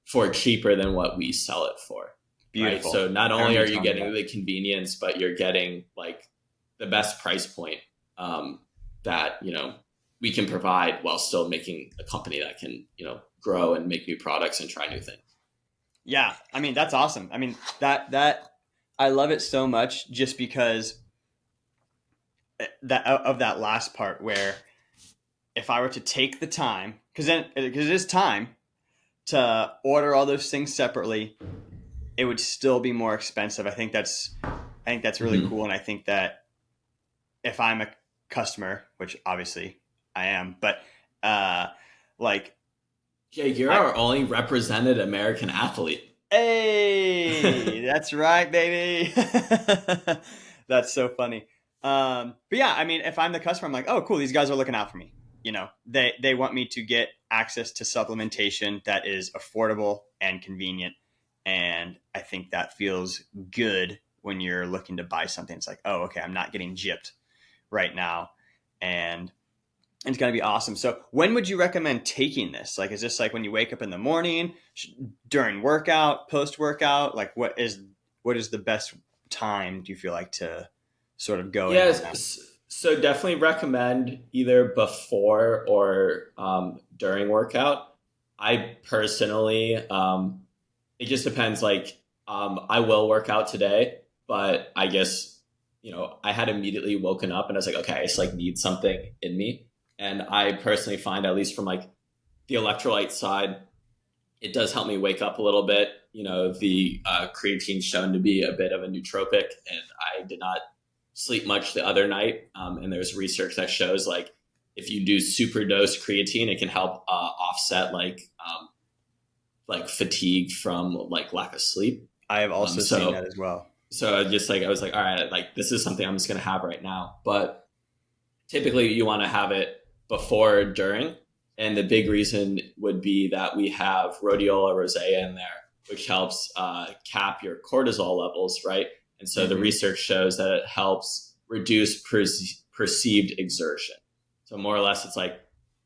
Speaker 2: For cheaper than what we sell it for, right?
Speaker 1: Beautiful.
Speaker 2: So not
Speaker 1: I
Speaker 2: only
Speaker 1: remember
Speaker 2: are
Speaker 1: you
Speaker 2: you
Speaker 1: telling me
Speaker 2: getting
Speaker 1: that.
Speaker 2: the convenience, but you're getting like the best price point um, that, you know, we can provide while still making a company that can, you know, grow and make new products and try new things.
Speaker 1: Yeah. I mean, that's awesome. I mean, that I love it so much just because that of that last part where if I were to take the time, because it is time to order all those things separately, it would still be more expensive. I think that's really
Speaker 2: Mm-hmm.
Speaker 1: cool, and I think that if I'm a customer, which obviously I am, but uh, like
Speaker 2: Yeah, you're
Speaker 1: I,
Speaker 2: our only represented American athlete.
Speaker 1: hey, that's right, baby. That's so funny. But yeah, I mean, if I'm the customer, I'm like, oh, cool, these guys are looking out for me. They want me to get access to supplementation that is affordable and convenient, and I think that feels good when you're looking to buy something. It's like, oh, okay, I'm not getting gypped right now, and It's going to be awesome. So when would you recommend taking this? Like, is this like when you wake up in the morning, during workout, post workout? Like, what is the best time do you feel like to sort of go in on that?
Speaker 2: Yes. So definitely recommend either before or during workout. I personally, it just depends. Like, I will work out today, but I guess, I had immediately woken up and I was like, okay, I just like need something in me. And I personally find, at least from like the electrolyte side, it does help me wake up a little bit. The creatine's shown to be a bit of a nootropic, and I did not sleep much the other night. And there's research that shows like if you do super dose creatine, it can help offset like fatigue from like lack of sleep.
Speaker 1: I have
Speaker 2: Um,
Speaker 1: also seen that
Speaker 2: so
Speaker 1: as well.
Speaker 2: so I was like, all right, like this is something I'm just gonna have right now. But typically, you want to have it before or during, and the big reason would be that we have rhodiola rosea in there, which helps cap your cortisol levels, right? And so the
Speaker 1: Mm-hmm.
Speaker 2: research shows that it helps reduce perceived exertion. So more or less, it's like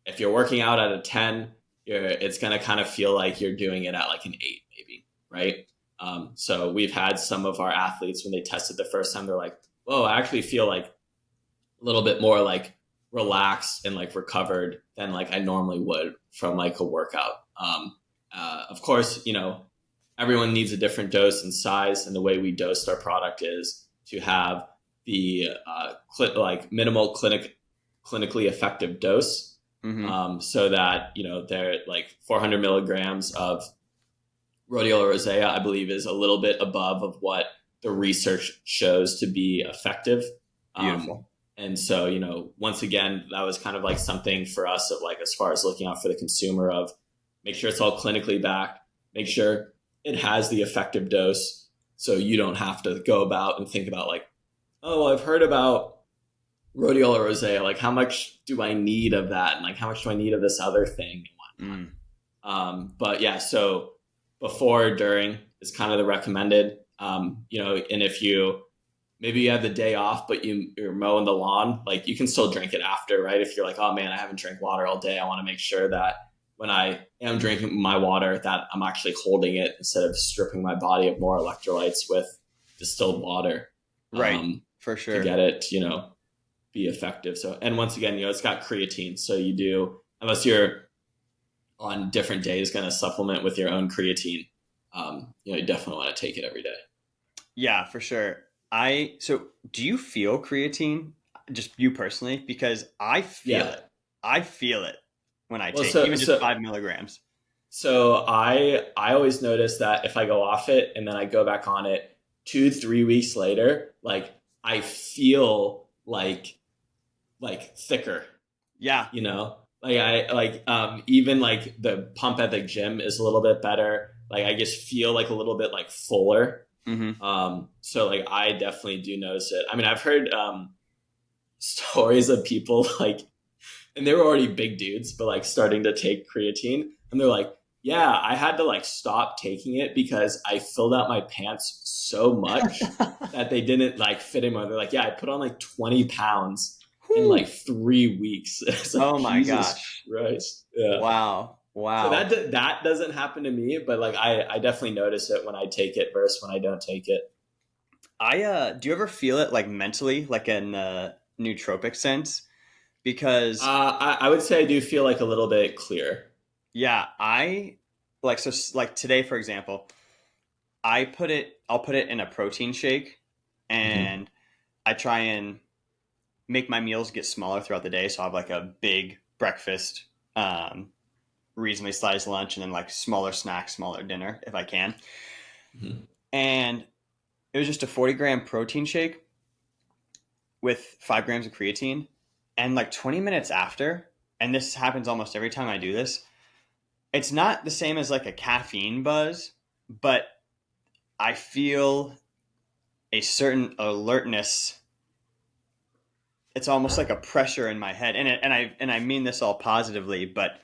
Speaker 2: if you're working out at a 10, it's going to kind of feel like you're doing it at like an 8, maybe, right? So we've had some of our athletes, when they tested the first time, they're like, whoa, I actually feel like a little bit more like relaxed and like recovered than like I normally would from like a workout. Of course, everyone needs a different dose and size, and the way we dosed our product is to have the like minimal clinically effective dose,
Speaker 1: Mm-hmm.
Speaker 2: so that they're like 400 milligrams of rhodiola rosea, I believe, is a little bit above of what the research shows to be effective. Um,
Speaker 1: Beautiful.
Speaker 2: and so, once again, that was kind of like something for us of like, as far as looking out for the consumer, of make sure it's all clinically backed, make sure it has the effective dose. So you don't have to go about and think about like, oh, well, I've heard about rhodiola rosea. Like, how much do I need of that? And like, how much do I need of this other thing?
Speaker 1: Mm.
Speaker 2: But yeah, so before or during is kind of the recommended. And if maybe you have the day off, but you're mowing the lawn, like you can still drink it after, right? If you're like, oh man, I haven't drank water all day, I want to make sure that when I am drinking my water, that I'm actually holding it instead of stripping my body of more electrolytes with distilled water,
Speaker 1: Right.
Speaker 2: um,
Speaker 1: For
Speaker 2: to
Speaker 1: sure.
Speaker 2: get it, be effective. So, and once again, it's got creatine. So you do, unless you're on different days going to supplement with your own creatine, you definitely want to take it every day.
Speaker 1: Yeah, for sure. So do you feel creatine? Just you personally? Because I feel
Speaker 2: Yeah.
Speaker 1: it. I feel it when I
Speaker 2: Well,
Speaker 1: take
Speaker 2: so
Speaker 1: even just
Speaker 2: so
Speaker 1: 5 milligrams.
Speaker 2: so I always notice that if I go off it and then I go back on it 2 3 weeks later, like I feel like thicker,
Speaker 1: Yeah.
Speaker 2: like I like even like the pump at the gym is a little bit better. Like I just feel like a little bit like fuller.
Speaker 1: Mm-hmm.
Speaker 2: So like I definitely do notice it. I mean, I've heard stories of people like, and they were already big dudes, but like starting to take creatine, and they're like, yeah, I had to like stop taking it because I filled out my pants so much that they didn't like fit anymore. They're like, yeah, I put on like 20 pounds in like
Speaker 1: Whew.
Speaker 2: 3 weeks. It's like,
Speaker 1: Oh my
Speaker 2: Jesus
Speaker 1: gosh.
Speaker 2: Christ. Yeah.
Speaker 1: Wow.
Speaker 2: So
Speaker 1: Wow.
Speaker 2: that doesn't happen to me, but like I definitely notice it when I take it versus when I don't take it.
Speaker 1: I do you ever feel it like mentally, like in a nootropic sense? Because
Speaker 2: I would say I do feel like a little bit clear.
Speaker 1: yeah, I like so like today for example, I'll put it in a protein shake
Speaker 2: Hmm.
Speaker 1: and I try and make my meals get smaller throughout the day. So I have like a big breakfast, um, reasonably sized lunch, and then like smaller snacks, smaller dinner if I can.
Speaker 2: Hmm.
Speaker 1: And it was just a 40-gram protein shake with 5 grams of creatine. And like 20 minutes after, and this happens almost every time I do this, it's not the same as like a caffeine buzz, but I feel a certain alertness. It's almost like a pressure in my head, and I mean this all positively, but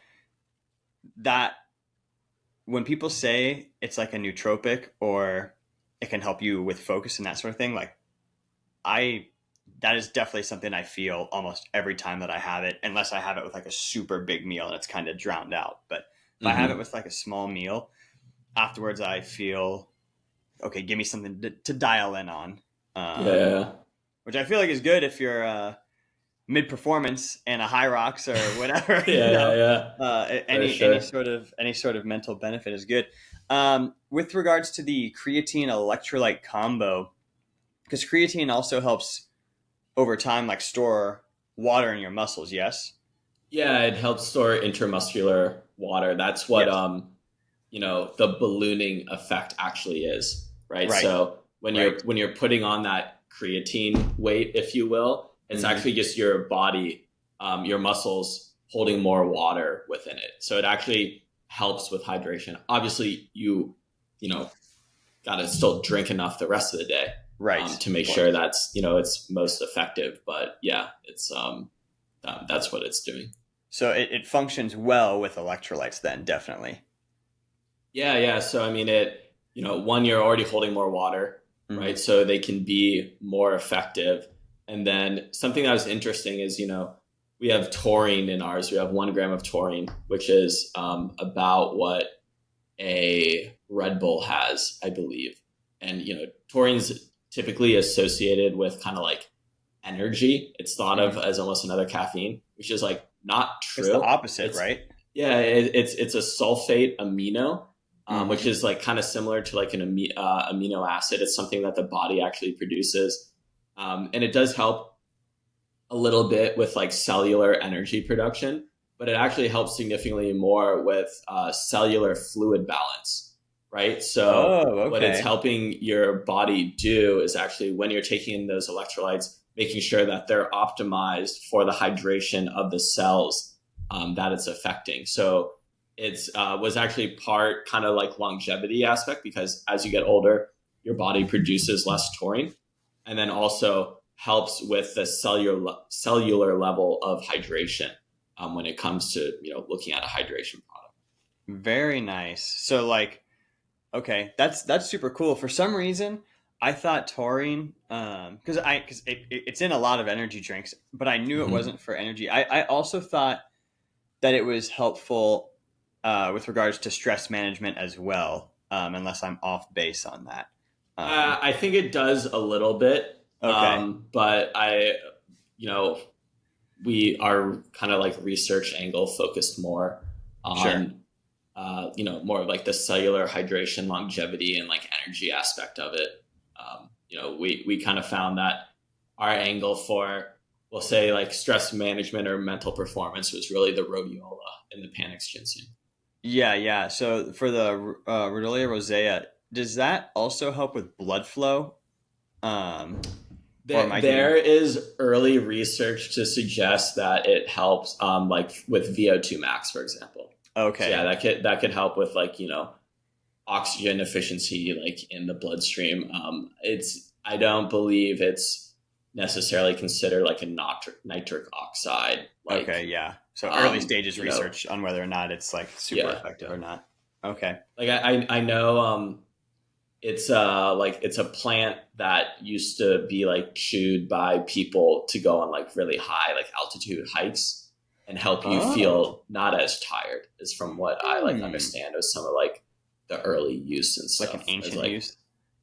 Speaker 1: that when people say it's like a nootropic or it can help you with focus and that sort of thing, like I that is definitely something I feel almost every time that I have it, unless I have it with like a super big meal and it's kind of drowned out. But if I have it
Speaker 2: Hmm.
Speaker 1: with like a small meal, afterwards I feel okay. Give me something to dial in on, um,
Speaker 2: Yeah.
Speaker 1: which I feel like is good if you're mid performance and a high rocks or whatever.
Speaker 2: Yeah, yeah, yeah, for sure.
Speaker 1: Any sort of mental benefit is good. With regards to the creatine electrolyte combo, because creatine also helps over time, like store water in your muscles. Yes.
Speaker 2: Yeah, it helps store intramuscular water. That's what
Speaker 1: Yes.
Speaker 2: the ballooning effect actually is, right?
Speaker 1: Right.
Speaker 2: So
Speaker 1: Right.
Speaker 2: when you're putting on that creatine weight, if you will, it's
Speaker 1: Mm-hmm.
Speaker 2: actually just your body, your muscles holding more water within it. So it actually helps with hydration. Obviously, you know got to still drink enough the rest of the day
Speaker 1: Right.
Speaker 2: to
Speaker 1: Of
Speaker 2: make sure
Speaker 1: course.
Speaker 2: that's it's most effective. But yeah, it's that's what it's doing.
Speaker 1: So it functions well with electrolytes. Then definitely.
Speaker 2: Yeah, yeah. So I mean, one, you're already holding more water,
Speaker 1: Mm-hmm.
Speaker 2: right? So they can be more effective. And then something that was interesting is, we have taurine in ours. We have 1 gram of taurine, which is about what a Red Bull has, I believe. And, taurine's typically associated with kind of like energy. It's thought of
Speaker 1: Mm-hmm.
Speaker 2: as almost another caffeine, which is like not
Speaker 1: It's the
Speaker 2: true.
Speaker 1: opposite,
Speaker 2: It's
Speaker 1: right?
Speaker 2: Yeah, it's a sulfate amino, which
Speaker 1: Mm-hmm.
Speaker 2: is like kind of similar to like an amino acid. It's something that the body actually produces, and it does help a little bit with like cellular energy production, but it actually helps significantly more with cellular fluid balance, right? So
Speaker 1: Oh,
Speaker 2: what it's
Speaker 1: okay.
Speaker 2: helping your body do is actually, when you're taking in those electrolytes, making sure that they're optimized for the hydration of the cells that it's affecting. So it's was actually part kind of like longevity aspect, because as you get older, your body produces less taurine, and then also helps with the cellular level of hydration when it comes to looking at a hydration product.
Speaker 1: Very nice. So like, okay, that's super cool. For some reason, I thought taurine, because it's in a lot of energy drinks, but I knew it
Speaker 2: Mm-hmm.
Speaker 1: wasn't for energy. I also thought that it was helpful with regards to stress management as well, unless I'm off base on that.
Speaker 2: I think it does a little bit,
Speaker 1: Okay,
Speaker 2: but you know, we are kind of like research angle focused more
Speaker 1: sure.
Speaker 2: on, more of like the cellular hydration, longevity, and like energy aspect of it. We kind of found that our angle for, we'll say, like stress management or mental performance was really the rhodiola and the panax ginseng.
Speaker 1: Yeah, yeah. So for the Rhodelia rosea, does that also help with blood flow? Um, or am I
Speaker 2: There
Speaker 1: getting
Speaker 2: is early research to suggest that it helps, like with VO2 max, for example. So yeah,
Speaker 1: okay?
Speaker 2: that could help with like oxygen efficiency like in the bloodstream. It's I don't believe it's necessarily considered like a nitric oxide.
Speaker 1: Okay,
Speaker 2: Like,
Speaker 1: yeah. So early stages
Speaker 2: you know,
Speaker 1: research on whether or not it's like super
Speaker 2: yeah,
Speaker 1: effective
Speaker 2: yeah.
Speaker 1: or not. Okay.
Speaker 2: Like I know, it's a plant that used to be like chewed by people to go on like really high like altitude hikes and help you
Speaker 1: Oh.
Speaker 2: feel not as tired, is from what I like
Speaker 1: Hmm.
Speaker 2: understand as some of like the early use and
Speaker 1: Like an
Speaker 2: stuff, as
Speaker 1: ancient
Speaker 2: like,
Speaker 1: use.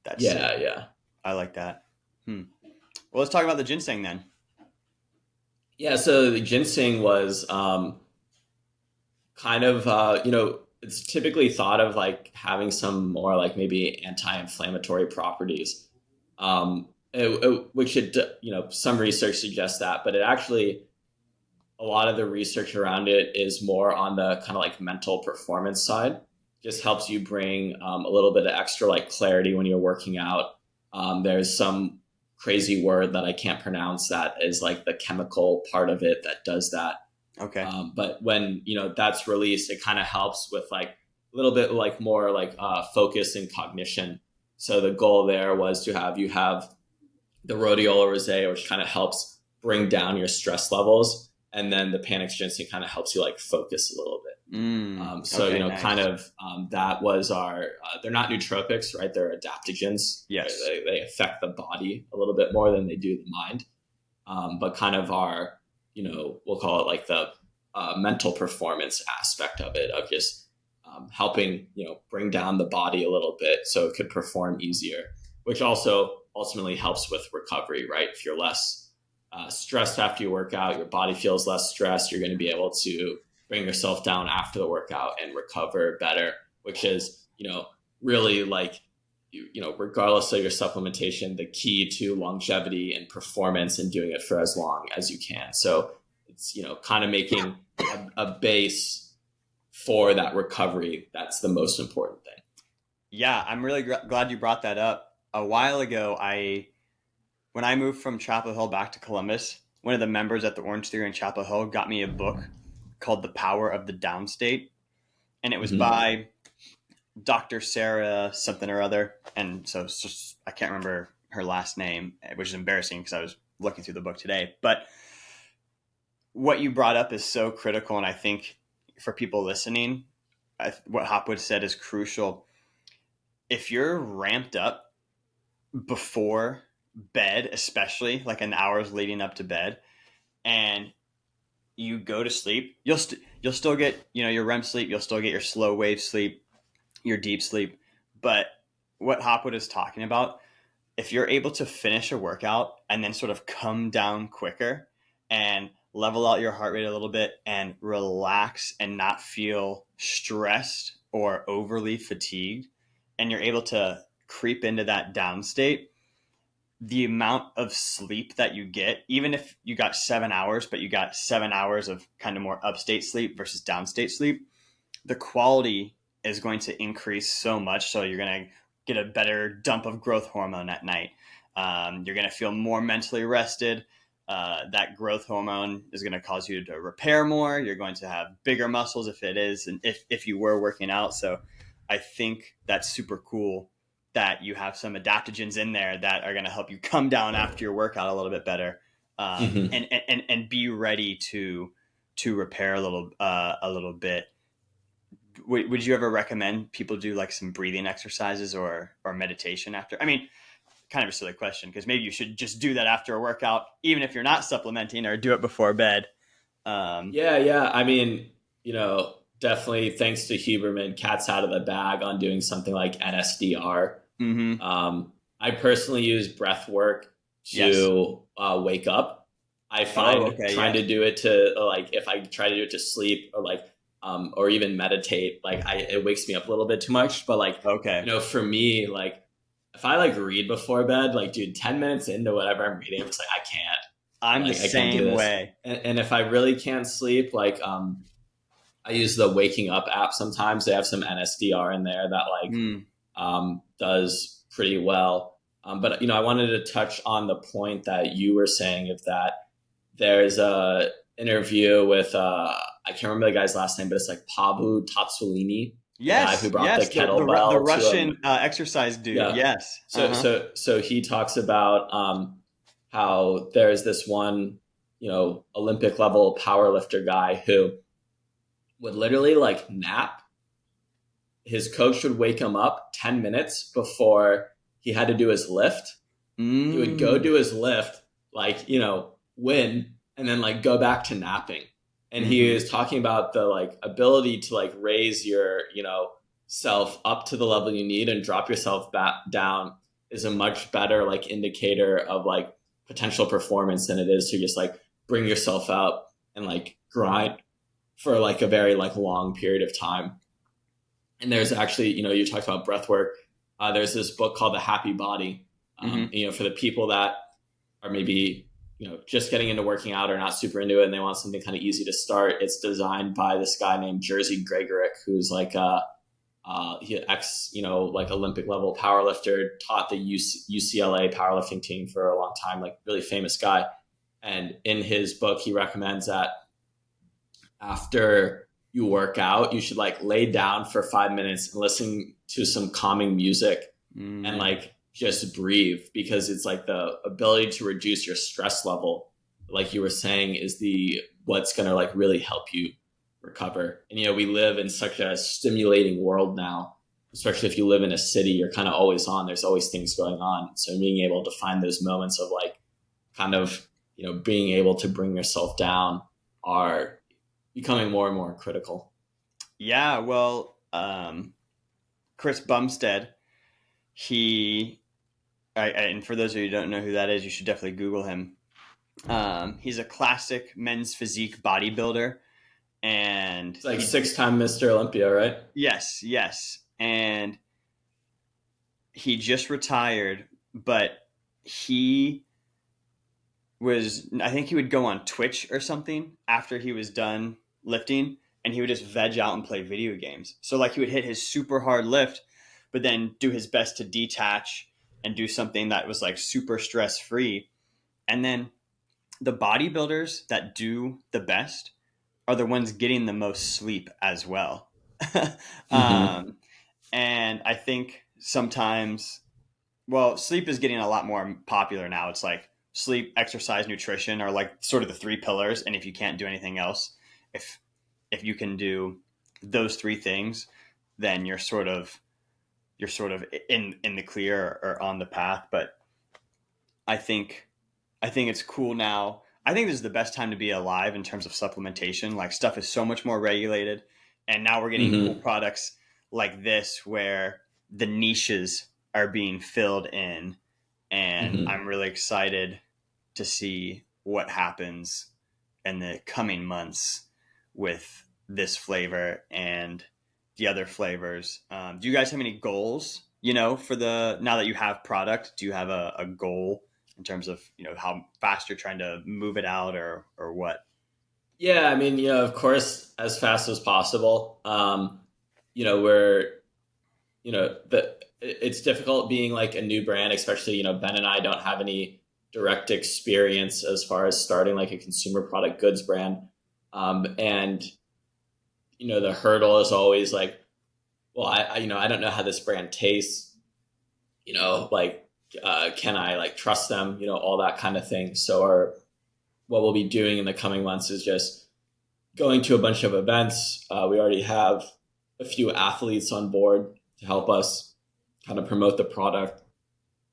Speaker 1: That's sick.
Speaker 2: yeah, yeah.
Speaker 1: I like that. Hmm. Well, let's talk about the ginseng then.
Speaker 2: Yeah, so the ginseng was kind of it's typically thought of like having some more like maybe anti-inflammatory properties, which some research suggests that, but it actually, a lot of the research around it is more on the kind of like mental performance side. Just helps you bring a little bit of extra like clarity when you're working out. There's some crazy word that I can't pronounce that is like the chemical part of it that does that.
Speaker 1: Okay.
Speaker 2: But when that's released, it kind of helps with like a little bit like more like focus and cognition. So the goal there was to have you have the rhodiola rosea, which kind of helps bring down your stress levels, and then the panax ginseng kind of helps you like focus a little bit. So
Speaker 1: Okay,
Speaker 2: kind
Speaker 1: nice.
Speaker 2: of that was our. They're not nootropics, right? They're adaptogens. Right?
Speaker 1: Yes.
Speaker 2: They affect the body a little bit more than they do the mind. but kind of our, we'll call it like the mental performance aspect of it, of just helping, bring down the body a little bit so it could perform easier, which also ultimately helps with recovery, right? If you're less stressed after you work out, your body feels less stressed, you're going to be able to bring yourself down after the workout and recover better, which is, really like, regardless of your supplementation, the key to longevity and performance and doing it for as long as you can. So it's, kind of making a base for that recovery. That's the most important thing.
Speaker 1: Yeah, I'm really glad you brought that up. A while ago, when I moved from Chapel Hill back to Columbus, one of the members at the Orange Theory in Chapel Hill got me a book called The Power of the Downstate. And it was
Speaker 2: Mm-hmm.
Speaker 1: by Dr. Sarah something or other. And so it's just, I can't remember her last name, which is embarrassing because I was looking through the book today. But what you brought up is so critical. And I think for people listening, what Hopwood said is crucial. If you're ramped up before bed, especially like an hours leading up to bed, and you go to sleep, you'll still get, your REM sleep, you'll still get your slow wave sleep, your deep sleep. But what Hopwood is talking about, if you're able to finish a workout and then sort of come down quicker and level out your heart rate a little bit and relax and not feel stressed or overly fatigued, and you're able to creep into that down state, the amount of sleep that you get, even if you got 7 hours, but you got 7 hours of kind of more upstate sleep versus downstate sleep, the quality is going to increase so much. So you're going to get a better dump of growth hormone at night. You're going to feel more mentally rested. That growth hormone is going to cause you to repair more. You're going to have bigger muscles if it is, and if you were working out. So I think that's super cool that you have some adaptogens in there that are going to help you come down after your workout a little bit better,
Speaker 2: Mm-hmm.
Speaker 1: and be ready to repair a little bit. Would you ever recommend people do like some breathing exercises or meditation after? I mean, kind of a silly question because maybe you should just do that after a workout, even if you're not supplementing, or do it before bed.
Speaker 2: Yeah. I mean, definitely thanks to Huberman, cat's out of the bag on doing something like NSDR.
Speaker 1: Mm-hmm.
Speaker 2: I personally use breath work
Speaker 1: Yes.
Speaker 2: to wake up. I
Speaker 1: Oh,
Speaker 2: find
Speaker 1: okay.
Speaker 2: trying
Speaker 1: Yeah.
Speaker 2: to do it to like, if I try to do it to sleep or like, or even meditate, like it wakes me up a little bit too much. But like,
Speaker 1: Okay.
Speaker 2: for me, like if I like read before bed, like dude, 10 minutes into whatever I'm reading, I'm just like, I can't,
Speaker 1: I'm the
Speaker 2: I can't do
Speaker 1: same
Speaker 2: this.
Speaker 1: way.
Speaker 2: And if I really can't sleep, like, I use the Waking Up app sometimes. They have some NSDR in there that like
Speaker 1: Mm.
Speaker 2: does pretty well. But I wanted to touch on the point that you were saying of that there's a interview with I can't remember the guy's last name, but it's like Pabu Topsolini, the guy who
Speaker 1: Yes.
Speaker 2: brought the
Speaker 1: Yes. The
Speaker 2: kettlebell to him.
Speaker 1: Russian exercise dude.
Speaker 2: Yeah.
Speaker 1: Yes.
Speaker 2: So
Speaker 1: Uh-huh.
Speaker 2: so he talks about how there's this one Olympic level powerlifter guy who would literally like nap. His coach would wake him up 10 minutes before he had to do his lift. He would go
Speaker 1: Mm.
Speaker 2: do his lift, like, win, and then like go back to napping. And he
Speaker 1: Mm-hmm.
Speaker 2: is talking about the like ability to like raise your, self up to the level you need and drop yourself back down is a much better like indicator of like potential performance than it is to just like bring yourself up and like grind for like a very like long period of time. And there's actually, you talked about breath work. There's this book called The Happy Body.
Speaker 1: Mm-hmm.
Speaker 2: For the people that are maybe, just getting into working out or not super into it and they want something kind of easy to start. It's designed by this guy named Jerzy Gregorek, who's like he ex, like Olympic level powerlifter, taught the UCLA powerlifting team for a long time, like really famous guy. And in his book, he recommends that after you work out, you should like lay down for 5 minutes and listen to some calming music and
Speaker 1: Mm.
Speaker 2: like just breathe, because it's like the ability to reduce your stress level, like you were saying, is the what's going to like really help you recover. And we live in such a stimulating world now, especially if you live in a city, you're kind of always on, there's always things going on. So being able to find those moments of like kind of being able to bring yourself down are becoming more and more critical.
Speaker 1: Yeah, well, Chris Bumstead, he, and for those of you who don't know who that is, you should definitely Google him. He's a classic men's physique bodybuilder, and
Speaker 2: It's like 6-time Mr. Olympia, right?
Speaker 1: yes, yes, and he just retired, but he I think he would go on Twitch or something after he was done lifting, and he would just veg out and play video games. So like he would hit his super hard lift, but then do his best to detach and do something that was like super stress free. And then the bodybuilders that do the best are the ones getting the most sleep as well.
Speaker 2: Mm-hmm.
Speaker 1: um, and I think sometimes, well, sleep is getting a lot more popular now. It's like sleep, exercise, nutrition are like sort of the three pillars. And if you can't do anything else, if if you can do those three things, then you're sort of in the clear or on the path. But I think I think it's cool now. I think this is the best time to be alive in terms of supplementation. Like stuff is so much more regulated, and now we're getting cool
Speaker 2: Mm-hmm.
Speaker 1: products like this where the niches are being filled in, and
Speaker 2: Mm-hmm.
Speaker 1: I'm really excited to see what happens in the coming months with this flavor and the other flavors. Do you guys have any goals? For the now that you have product, do you have a goal in terms of how fast you're trying to move it out or what?
Speaker 2: Yeah, I mean, of course, as fast as possible. We're it's difficult being like a new brand, especially Ben and I don't have any direct experience as far as starting like a consumer product goods brand, and the hurdle is always like, well, I don't know how this brand tastes, like can I like trust them, all that kind of thing. So our what we'll be doing in the coming months is just going to a bunch of events. We already have a few athletes on board to help us kind of promote the product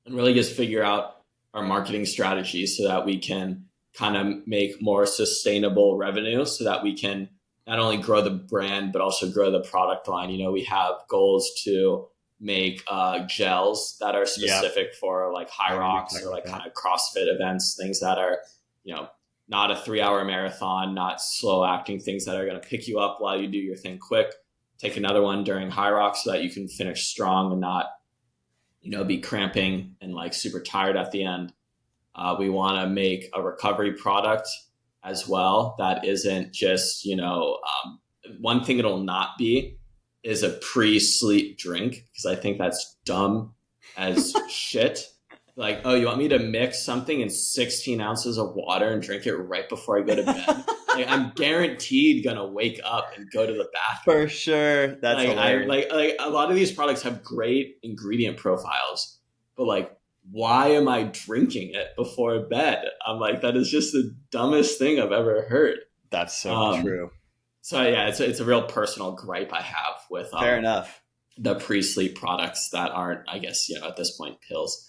Speaker 2: and really just figure out our marketing strategy so that we can kind of make more sustainable revenue so that we can not only grow the brand but also grow the product line. We have goals to make gels that are
Speaker 1: Yeah,
Speaker 2: specific for like
Speaker 1: I
Speaker 2: high
Speaker 1: remember you
Speaker 2: rocks
Speaker 1: talking
Speaker 2: or
Speaker 1: about
Speaker 2: like
Speaker 1: that.
Speaker 2: kind of CrossFit events, things that are you know not a 3-hour marathon, not slow acting, things that are going to pick you up while you do your thing quick. Take another one during high rocks so that you can finish strong and not be cramping and like super tired at the end. We want to make a recovery product as well that isn't just, one thing it'll not be is a pre-sleep drink because I think that's dumb as shit. Like, oh, you want me to mix something in 16 ounces of water and drink it right before I go to bed? Like, I'm guaranteed gonna wake up and go to the bathroom.
Speaker 1: For sure, that's
Speaker 2: Like I
Speaker 1: hilarious.
Speaker 2: like a lot of these products have great ingredient profiles, but like why am I drinking it before bed? I'm like that is just the dumbest thing I've ever heard.
Speaker 1: That's so
Speaker 2: Um,
Speaker 1: true.
Speaker 2: so yeah, it's a real personal gripe I have with
Speaker 1: Fair enough.
Speaker 2: the pre-sleep products that aren't, I guess, at this point pills.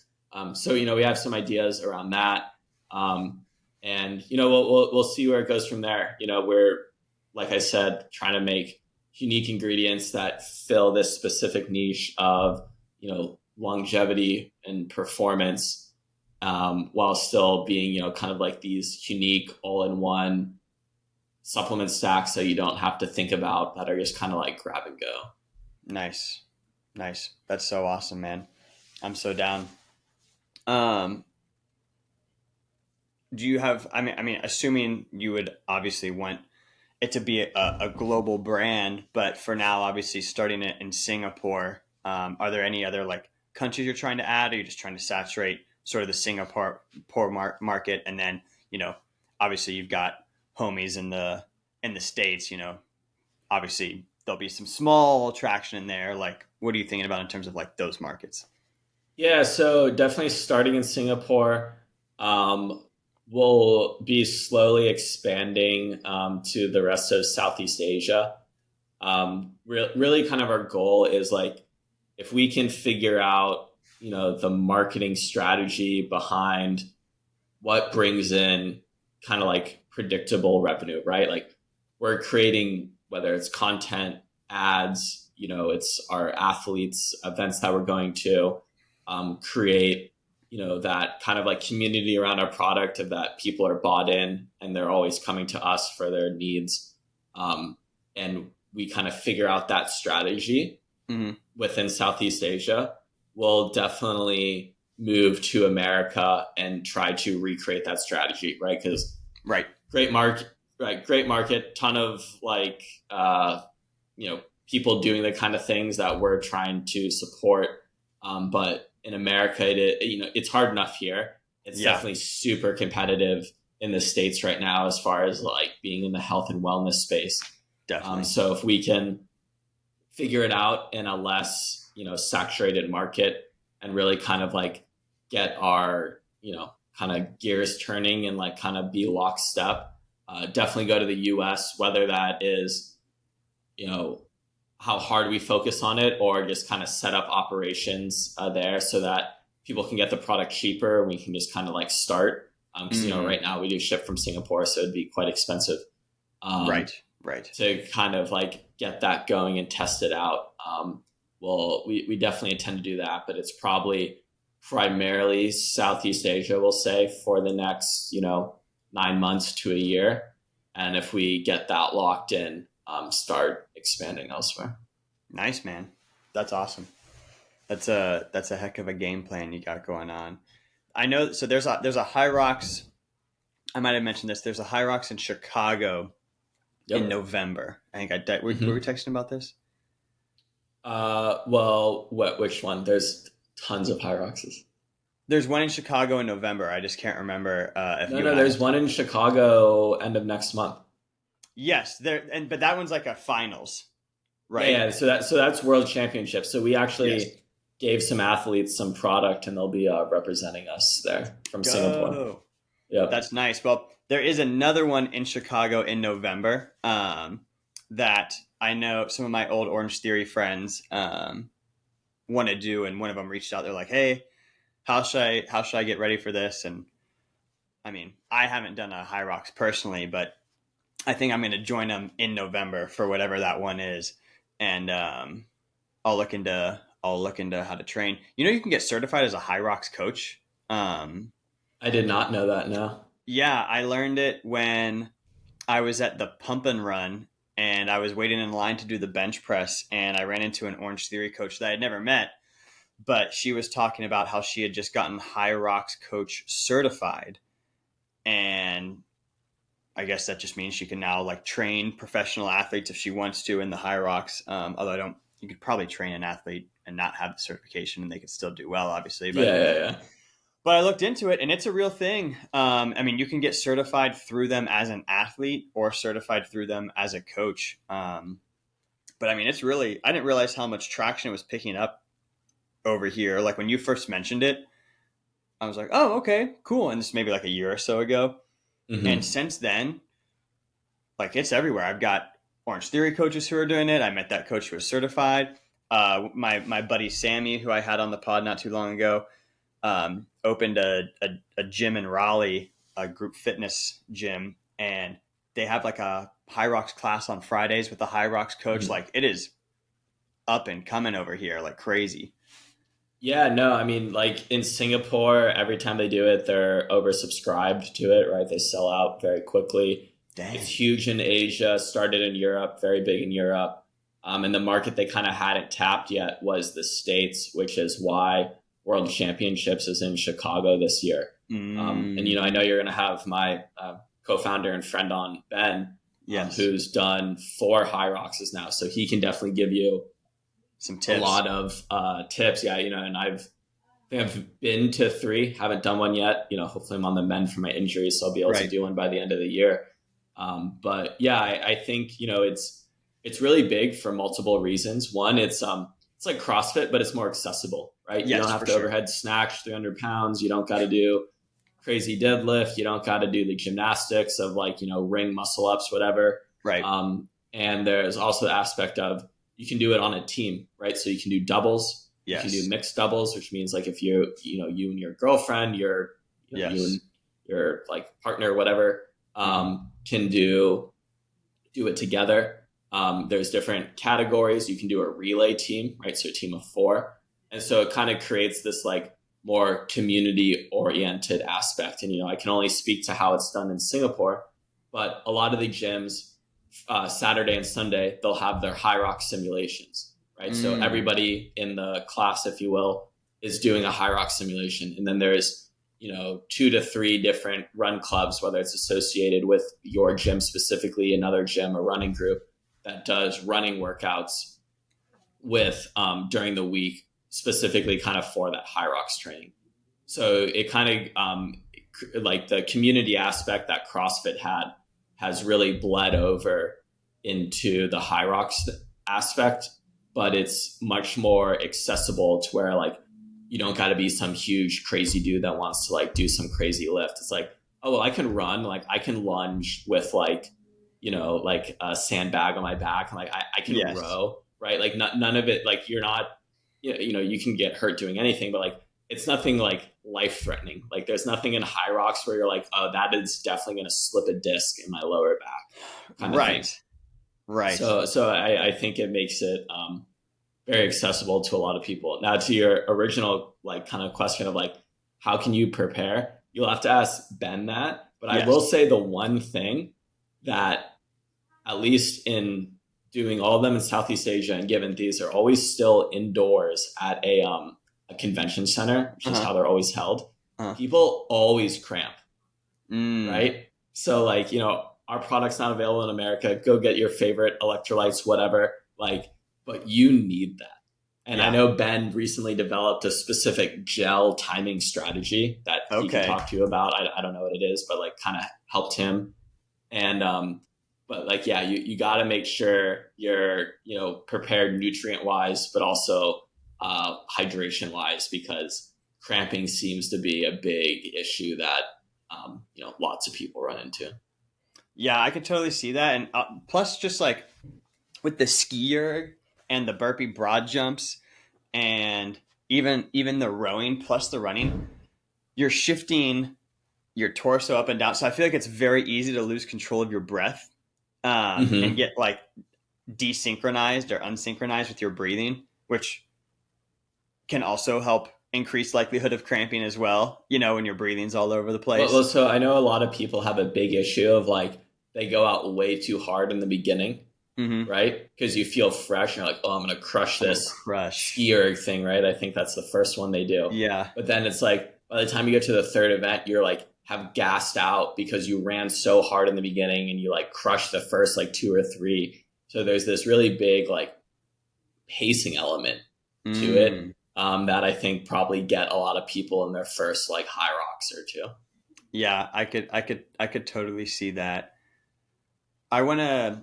Speaker 2: So we have some ideas around that, and we'll see where it goes from there. We're like I said, trying to make unique ingredients that fill this specific niche of longevity and performance, while still being kind of like these unique all-in-one supplement stacks that you don't have to think about that are just kind of like grab and go.
Speaker 1: Nice, nice. That's so awesome, man. I'm so down. Um, do you have? I mean, assuming you would obviously want it to be a global brand, but for now, obviously starting it in Singapore. Are there any other like countries you're trying to add? Or are you just trying to saturate sort of the Singapore market, and then obviously you've got homies in the states. Obviously there'll be some small traction in there. Like, what are you thinking about in terms of like those markets?
Speaker 2: Yeah, so definitely starting in Singapore. Um, we'll be slowly expanding to the rest of Southeast Asia. Really, kind of our goal is like if we can figure out, the marketing strategy behind what brings in kind of like predictable revenue, right? Like we're creating, whether it's content, ads, it's our athletes, events that we're going to create, that kind of like community around our product of that people are bought in and they're always coming to us for their needs. And we kind of figure out that strategy within Southeast Asia. We'll definitely move to America and try to recreate that strategy, right? Because
Speaker 1: Right.
Speaker 2: great market, right? Great market, ton of like, people doing the kind of things that we're trying to support. But in America, it's hard enough here. It's definitely super competitive in the States right now, as far as like being in the health and wellness space.
Speaker 1: Definitely.
Speaker 2: So if we can figure it out in a less, saturated market and really kind of like get our, kind of gears turning and like kind of be lockstep, definitely go to the US, whether that is, how hard we focus on it or just kind of set up operations there so that people can get the product cheaper and we can just kind of like start. Because, right now we do ship from Singapore, so it'd be quite expensive.
Speaker 1: Right.
Speaker 2: To kind of like get that going and test it out. Well, we definitely intend to do that, but it's probably primarily Southeast Asia, we'll say, for the next, 9 months to a year. And if we get that locked in, start expanding elsewhere.
Speaker 1: Nice, man. That's awesome. That's a heck of a game plan you got going on. I know. So there's a High Rocks. I might have mentioned this. There's a High Rocks in Chicago in November. I think were we texting about this?
Speaker 2: Well, which one? There's tons of High Rockses.
Speaker 1: There's one in Chicago in November. I just can't rember.
Speaker 2: There's one in Chicago end of next month.
Speaker 1: Yes, but that one's like a finals, right?
Speaker 2: Yeah. So that's World Championships. So we actually gave some athletes some product, and they'll be representing us there from Singapore.
Speaker 1: Yeah, that's nice. Well, there is another one in Chicago in November that I know some of my old Orange Theory friends want to do, and one of them reached out. They're like, "Hey, how should I get ready for this?" And I mean, I haven't done a High Rocks personally, but I think I'm going to join them in November for whatever that one is, and I'll look into how to train. You can get certified as a High Rocks coach.
Speaker 2: I did not know that. No.
Speaker 1: Yeah, I learned it when I was at the Pump and Run, and I was waiting in line to do the bench press, and I ran into an Orange Theory coach that I'd never met, but she was talking about how she had just gotten High Rocks coach certified, and I guess that just means she can now like train professional athletes if she wants to in the High Rocks. Although you could probably train an athlete and not have the certification and they could still do well, obviously. But,
Speaker 2: yeah.
Speaker 1: But I looked into it and it's a real thing. I mean, you can get certified through them as an athlete or certified through them as a coach. But I mean, I didn't realize how much traction it was picking up over here. Like when you first mentioned it, I was like, oh, okay, cool. And this maybe like a year or so ago. Mm-hmm. And since then, like it's everywhere. I've got Orange Theory coaches who are doing it. I met that coach who was certified. My buddy Sammy, who I had on the pod not too long ago, opened a gym in Raleigh, a group fitness gym, and they have like a High Rocks class on Fridays with the High Rocks coach. Mm-hmm. Like it is up and coming over here like crazy.
Speaker 2: Yeah, no, I mean, like in Singapore, every time they do it, they're oversubscribed to it, right? They sell out very quickly. Dang. It's huge in Asia, started in Europe, very big in Europe. And the market they kind of hadn't tapped yet was the States, which is why World Championships is in Chicago this year. And, I know you're going to have my co-founder and friend on, Ben, who's done 4 High Rockses now. So he can definitely give you
Speaker 1: some tips.
Speaker 2: A lot of tips. Yeah, and I think I've been to 3, haven't done one yet. Hopefully I'm on the mend for my injuries, so I'll be able to do one by the end of the year. But yeah, I think, it's really big for multiple reasons. One, it's like CrossFit, but it's more accessible, right?
Speaker 1: Yes,
Speaker 2: you don't have to overhead snatch 300 pounds. You don't got to do crazy deadlift. You don't got to do the gymnastics of ring muscle ups, whatever.
Speaker 1: Right.
Speaker 2: And there's also the aspect of, you can do it on a team, right? So you can do doubles.
Speaker 1: Yes.
Speaker 2: You can do mixed doubles, which means like if you and your girlfriend, you and your like partner, whatever,
Speaker 1: Mm-hmm.
Speaker 2: can do it together. There's different categories. You can do a relay team, right? So a team of 4. And so it kind of creates this like more community oriented aspect. And, I can only speak to how it's done in Singapore, but a lot of the gyms, Saturday and Sunday, they'll have their high rock simulations, right? So
Speaker 1: Mm.
Speaker 2: everybody in the class, if you will, is doing a high rock simulation. And then there's, 2 to 3 different run clubs, whether it's associated with your gym specifically, another gym, a running group that does running workouts with during the week, specifically kind of for that high rocks training. So it kind of like the community aspect that CrossFit had has really bled over into the high rocks aspect, but it's much more accessible to where like you don't got to be some huge crazy dude that wants to like do some crazy lift. It's like, oh well, I can run, like I can lunge with like like a sandbag on my back, and like I can
Speaker 1: Yes.
Speaker 2: row, right? Like none of it, like you're not, you can get hurt doing anything, but like it's nothing like life threatening. Like there's nothing in high rocks where you're like, oh, that is definitely going to slip a disc in my lower back, kind of thing.
Speaker 1: Right. Right.
Speaker 2: So I think it makes it very accessible to a lot of people. Now, to your original like kind of question of like, how can you prepare? You'll have to ask Ben that. But I will
Speaker 1: Yes.
Speaker 2: say the one thing that, at least in doing all of them in Southeast Asia, and given these are always still indoors at a convention center, which is
Speaker 1: Uh-huh.
Speaker 2: how they're always held,
Speaker 1: Uh-huh.
Speaker 2: people always cramp,
Speaker 1: Mm.
Speaker 2: right? So like, our product's not available in America. Go get your favorite electrolytes, whatever. Like, but you need that. And I
Speaker 1: Yeah.
Speaker 2: know Ben recently developed a specific gel timing strategy that he can
Speaker 1: Okay.
Speaker 2: talk to you about. I don't know what it is, but like kind of helped him. And but like yeah, you got to make sure you're prepared nutrient wise, but also hydration wise, because cramping seems to be a big issue that lots of people run into.
Speaker 1: Yeah, I could totally see that. And plus, just like with the skier and the burpee broad jumps, and even the rowing plus the running, you're shifting your torso up and down. So I feel like it's very easy to lose control of your breath, and
Speaker 2: Mm-hmm.
Speaker 1: get like desynchronized or unsynchronized with your breathing, which can also help increase likelihood of cramping as well. When your breathing's all over the
Speaker 2: Well,
Speaker 1: place.
Speaker 2: so I know a lot of people have a big issue of like they go out way too hard in the beginning,
Speaker 1: Mm-hmm.
Speaker 2: right? Because you feel fresh and you're like, oh, I'm gonna crush
Speaker 1: I'm gonna
Speaker 2: this
Speaker 1: crush.
Speaker 2: ski erg thing, right? I think that's the first one they do.
Speaker 1: Yeah.
Speaker 2: But then it's like by the time you get to the third event, you're like have gassed out because you ran so hard in the beginning and you like crushed the first like 2 or 3. So there's this really big like pacing element to it,
Speaker 1: Mm.
Speaker 2: that I think probably get a lot of people in their first like high rocks or two.
Speaker 1: Yeah, I could totally see that. I want to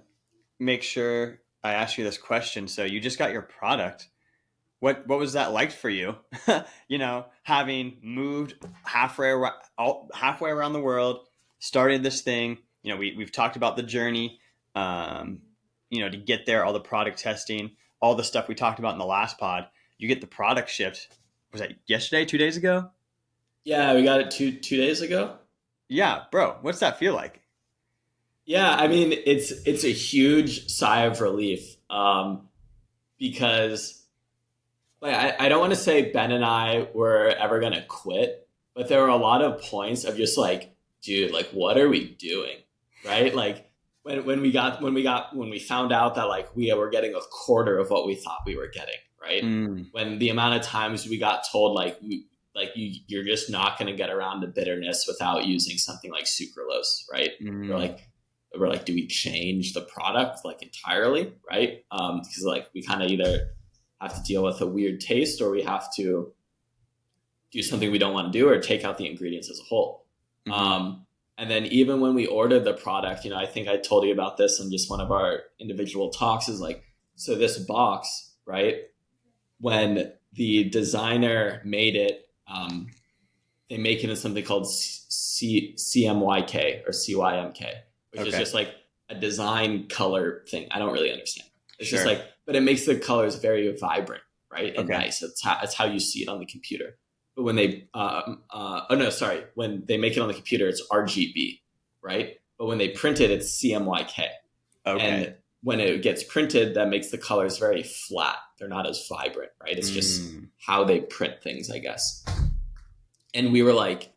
Speaker 1: make sure I ask you this question. So you just got your product. What was that like for you? Having moved halfway around the world, started this thing. We've talked about the journey. Um, to get there, all the product testing, all the stuff we talked about in the last pod. You get the product shipped. Was that yesterday? 2 days ago?
Speaker 2: Yeah, we got it two days ago.
Speaker 1: Yeah, bro. What's that feel like?
Speaker 2: Yeah, I mean it's a huge sigh of relief, because like I don't want to say Ben and I were ever gonna quit, but there were a lot of points of just like, dude, like what are we doing, right? Like when we found out that like we were getting a quarter of what we thought we were getting, right?
Speaker 1: Mm,
Speaker 2: When the amount of times we got told you're just not going to get around to bitterness without using something like sucralose, right? We're
Speaker 1: mm,
Speaker 2: like we're like, do we change the product like entirely, right? Because like we kind of either have to deal with a weird taste or we have to do something we don't want to do or take out the ingredients as a whole.
Speaker 1: mm-hmm.
Speaker 2: And then even when we ordered the product, I think I told you about this in just one of our individual talks, is like, so this box, right? When the designer made it, they make it in something called CMYK or CYMK, which is
Speaker 1: Okay.
Speaker 2: just like a design color thing. I don't really understand. It's just
Speaker 1: Sure.
Speaker 2: like, but it makes the colors very vibrant, right? And
Speaker 1: Okay.
Speaker 2: nice. It's how you see it on the computer. But when they, oh no, sorry, when they make it on the computer, it's RGB, right? but when they print it, it's CMYK.
Speaker 1: Okay.
Speaker 2: And when it gets printed, that makes the colors very flat. They're not as vibrant, right? It's just how they print things, I guess. And we were like,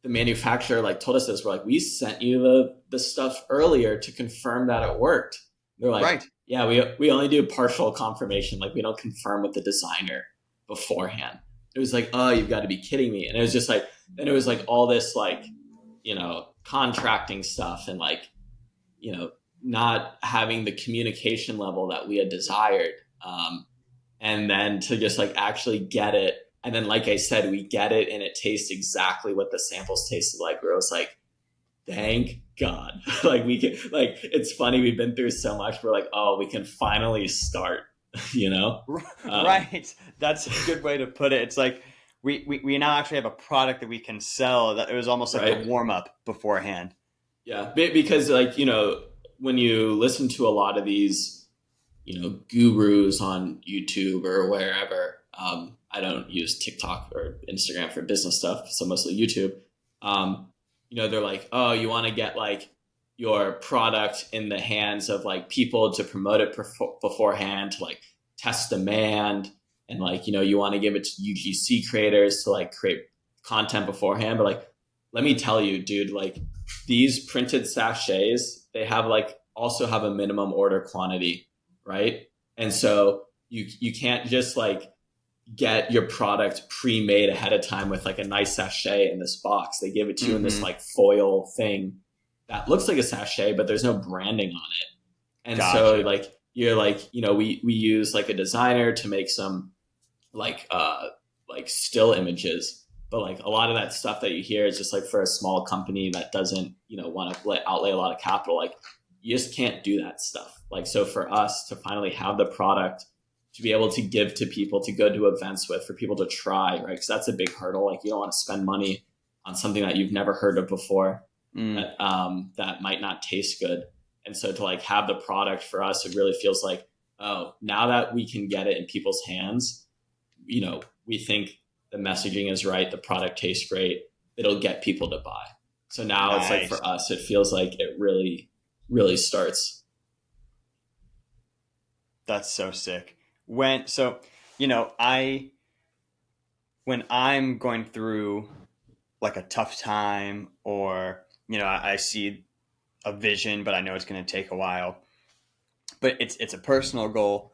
Speaker 2: the manufacturer like told us this. We're like, we sent you the stuff earlier to confirm that it worked. They're like,
Speaker 1: Right.
Speaker 2: yeah, we only do partial confirmation. Like we don't confirm with the designer beforehand. It was like, oh, you've got to be kidding me. And it was just like, then it was like all this like, contracting stuff and like, not having the communication level that we had desired. And then to just like actually get it. And then, like I said, we get it and it tastes exactly what the samples tasted like. Where it was like, thank God. Like we can, like, it's funny. We've been through so much. We're like, oh, we can finally start,
Speaker 1: Right. That's a good way to put it. It's like we now actually have a product that we can sell. That it was almost like
Speaker 2: right.
Speaker 1: a warm up beforehand.
Speaker 2: Yeah. Because like, when you listen to a lot of these, gurus on YouTube or wherever, I don't use TikTok or Instagram for business stuff, so mostly YouTube. They're like, oh, you want to get like your product in the hands of like people to promote it beforehand, to like test demand, and like, you want to give it to UGC creators to like create content beforehand. But like, let me tell you, dude, like these printed sachets, they have like also have a minimum order quantity, right? And so you can't just like get your product pre-made ahead of time with like a nice sachet in this box. They give it to you in this like foil thing that looks like a sachet, but there's no branding on it. And
Speaker 1: Gotcha.
Speaker 2: so like, you're like, we use like a designer to make some like still images, but like a lot of that stuff that you hear is just like for a small company that doesn't, want to outlay a lot of capital. Like you just can't do that stuff. Like, so for us to finally have the product to be able to give to people, to go to events with, for people to try, right? Because that's a big hurdle. Like you don't want to spend money on something that you've never heard of before, that might not taste good. And so to like have the product for us, it really feels like, oh, now that we can get it in people's hands, we think the messaging is right, the product tastes great, it'll get people to buy. So now It's like for us, it feels like it really, really starts.
Speaker 1: That's so sick. When I'm going through like a tough time, or I see a vision, but I know it's going to take a while, but it's a personal goal.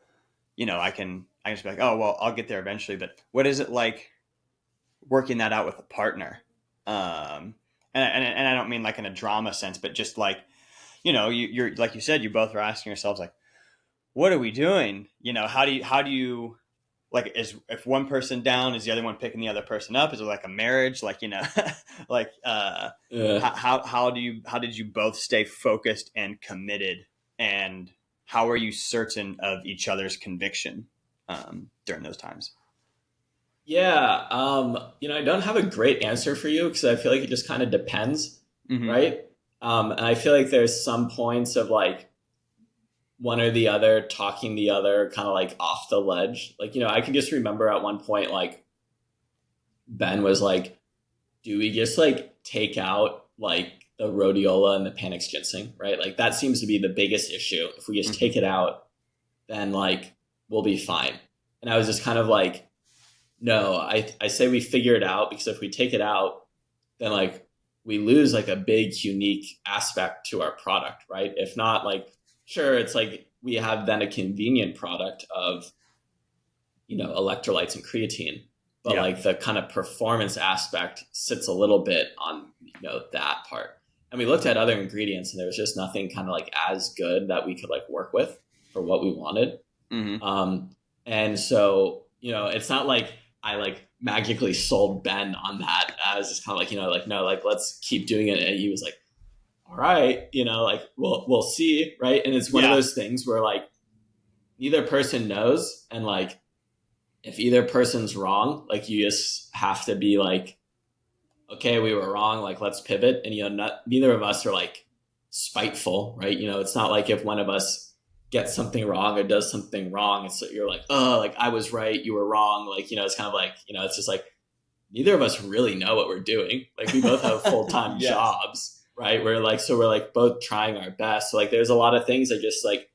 Speaker 1: I can just be like, oh well, I'll get there eventually. But what is it like working that out with a partner? And I don't mean like in a drama sense, but just like, you're like you said, you both are asking yourselves like, what are we doing? How do you like, if one person down, is the other one picking the other person up? Is it like a marriage? Like, like, how did you both stay focused and committed, and how are you certain of each other's conviction, during those times?
Speaker 2: Yeah. I don't have a great answer for you because I feel like it just kind of depends.
Speaker 1: Mm-hmm.
Speaker 2: Right. And I feel like there's some points of like one or the other talking the other kind of like off the ledge. Like, I can just remember at one point, like Ben was like, do we just like take out like the rhodiola and the panax ginseng, right? Like that seems to be the biggest issue. If we just take it out, then like we'll be fine. And I was just kind of like, no, I say we figure it out, because if we take it out, then like we lose like a big unique aspect to our product, right? If not, like, sure, it's like we have then a convenient product of, electrolytes and creatine, but like the kind of performance aspect sits a little bit on, that part. And we looked at other ingredients and there was just nothing kind of like as good that we could like work with for what we wanted.
Speaker 1: Mm-hmm.
Speaker 2: And so, it's not like I like magically sold Ben on that. I was just kind of like, like, no, like, let's keep doing it. And he was like, all right, like we'll see. Right. And it's one of those things where like neither person knows. And like, if either person's wrong, like you just have to be like, okay, we were wrong. Like, let's pivot. And, neither of us are like spiteful, right? It's not like if one of us gets something wrong or does something wrong, it's you're like, oh, like I was right, you were wrong. Like, it's kind of like, it's just like, neither of us really know what we're doing. Like we both have full-time
Speaker 1: Yes.
Speaker 2: jobs. right? We're like both trying our best. So like there's a lot of things that just like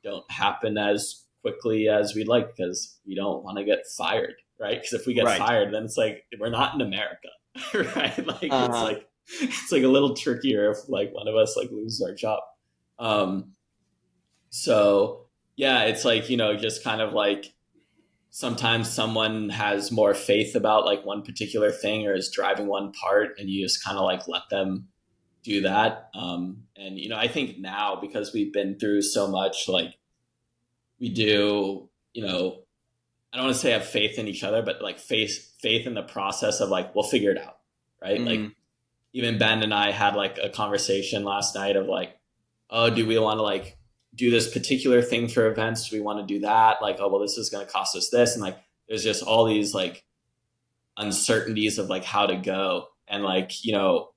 Speaker 2: don't happen as quickly as we'd like because we don't want to get fired, right? Because if we get
Speaker 1: Right.
Speaker 2: fired, then it's like we're not in America, right? Like
Speaker 1: Uh-huh.
Speaker 2: it's like a little trickier if like one of us like loses our job. Um, so yeah, it's like, you know, just kind of like sometimes someone has more faith about like one particular thing or is driving one part, and you just kind of like let them do that. And you know, I think now because we've been through so much, like we do, you know, I don't want to say have faith in each other, but like faith in the process of like we'll figure it out, right?
Speaker 1: Hmm.
Speaker 2: Like even Ben and I had like a conversation last night of like, oh, do we want to like do this particular thing for events? Do we want to do that? Like, oh, well, this is going to cost us this, and like there's just all these like uncertainties of like how to go, and like, you know,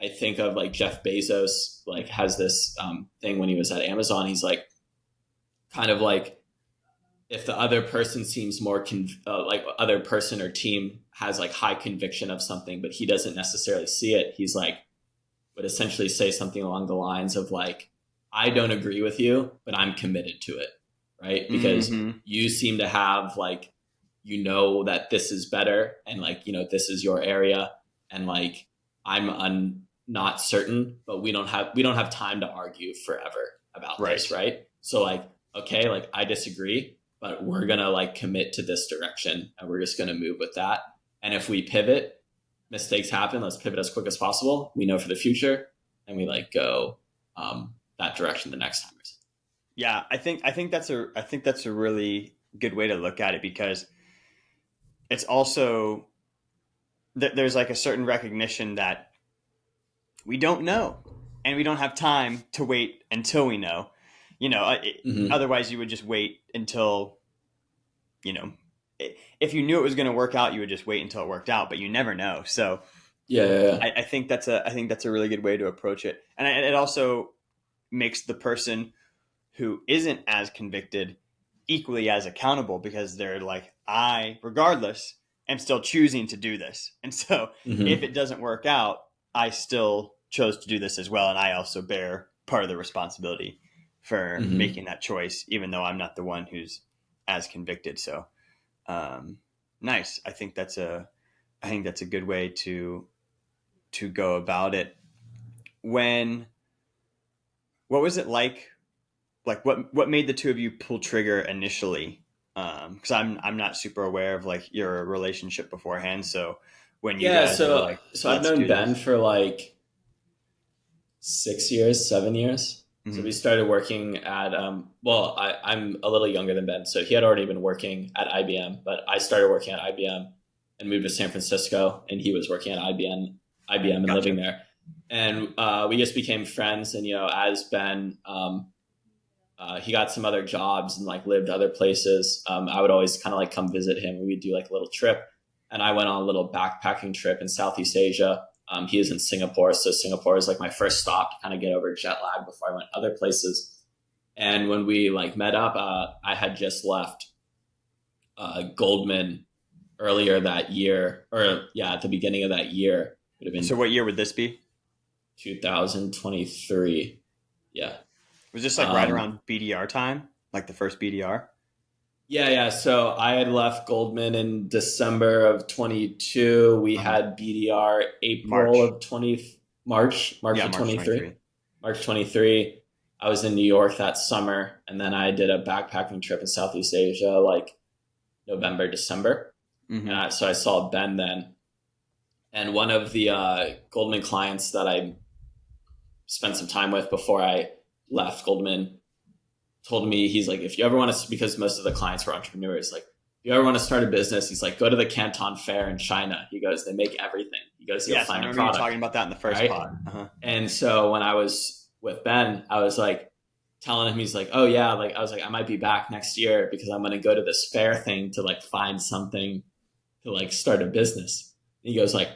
Speaker 2: I think of like Jeff Bezos like has this thing when he was at Amazon. He's like kind of like if the other person seems more like other person or team has like high conviction of something, but he doesn't necessarily see it. He's like would essentially say something along the lines of like, I don't agree with you, but I'm committed to it, right? Because
Speaker 1: Hmm.
Speaker 2: you seem to have like, you know, that this is better and like, you know, this is your area, and like not certain, but we don't have time to argue forever about this,
Speaker 1: Right.
Speaker 2: right? So like, okay, like I disagree, but we're gonna like commit to this direction and we're just gonna move with that. And if we pivot, mistakes happen, let's pivot as quick as possible. We know for the future, and we like go that direction the next time.
Speaker 1: Yeah, I think that's a really good way to look at it because it's also there's like a certain recognition that we don't know and we don't have time to wait until we know. You know,
Speaker 2: Mm-hmm.
Speaker 1: otherwise you would just wait until, you know, if you knew it was going to work out, you would just wait until it worked out, but you never know. So
Speaker 2: Yeah, yeah, yeah.
Speaker 1: I think that's a really good way to approach it, and it also makes the person who isn't as convicted equally as accountable because they're like, I, regardless, am still choosing to do this. And so if
Speaker 2: Mm-hmm.
Speaker 1: it doesn't work out, I still chose to do this as well. And I also bear part of the responsibility for
Speaker 2: Mm-hmm.
Speaker 1: making that choice, even though I'm not the one who's as convicted. So um, nice. I think that's a good way to go about it. When What was it like what made the two of you pull trigger initially? Because I'm not super aware of like your relationship beforehand. So when you
Speaker 2: Yeah,
Speaker 1: guys were
Speaker 2: so
Speaker 1: like,
Speaker 2: I've
Speaker 1: let's
Speaker 2: known
Speaker 1: do
Speaker 2: Ben
Speaker 1: this.
Speaker 2: for like 6 years, 7 years. So
Speaker 1: Hmm.
Speaker 2: we started working at well, I'm a little younger than Ben, so he had already been working at IBM, but I started working at IBM and moved to San Francisco, and he was working at IBM and living
Speaker 1: Gotcha.
Speaker 2: there. And we just became friends. And you know, as Ben he got some other jobs and like lived other places. I would always kind of like come visit him. We'd do like a little trip, and I went on a little backpacking trip in Southeast Asia. He is in Singapore, so Singapore is like my first stop to kind of get over jet lag before I went other places. And when we like met up, I had just left Goldman earlier that year, or yeah, at the beginning of that year. It would have
Speaker 1: So
Speaker 2: been
Speaker 1: what year would this be?
Speaker 2: 2023. Yeah.
Speaker 1: Was this like right
Speaker 2: Um,
Speaker 1: around BDR time, like the first BDR?
Speaker 2: Yeah, yeah. So I had left Goldman in December of 22. We
Speaker 1: Uh-huh.
Speaker 2: had BDR April
Speaker 1: March.
Speaker 2: of 20 March
Speaker 1: Yeah,
Speaker 2: of
Speaker 1: March
Speaker 2: 23.
Speaker 1: 23.
Speaker 2: March 23. I was in New York that summer, and then I did a backpacking trip in Southeast Asia like November, December. And
Speaker 1: Hmm.
Speaker 2: so I saw Ben then. And one of the Goldman clients that I spent some time with before I left Goldman told me, he's like, if you ever want to, because most of the clients were entrepreneurs, like, if you ever want to start a business, he's like, go to the Canton Fair in China. He goes, they make everything. He goes, you'll
Speaker 1: Yes, I
Speaker 2: find a
Speaker 1: remember you
Speaker 2: product,
Speaker 1: talking about that in the first
Speaker 2: right?
Speaker 1: pod. Uh-huh.
Speaker 2: And so when I was with Ben, I was like telling him, he's like, oh yeah, like I was like, I might be back next year because I'm going to go to this fair thing to like find something to like start a business. And he goes like,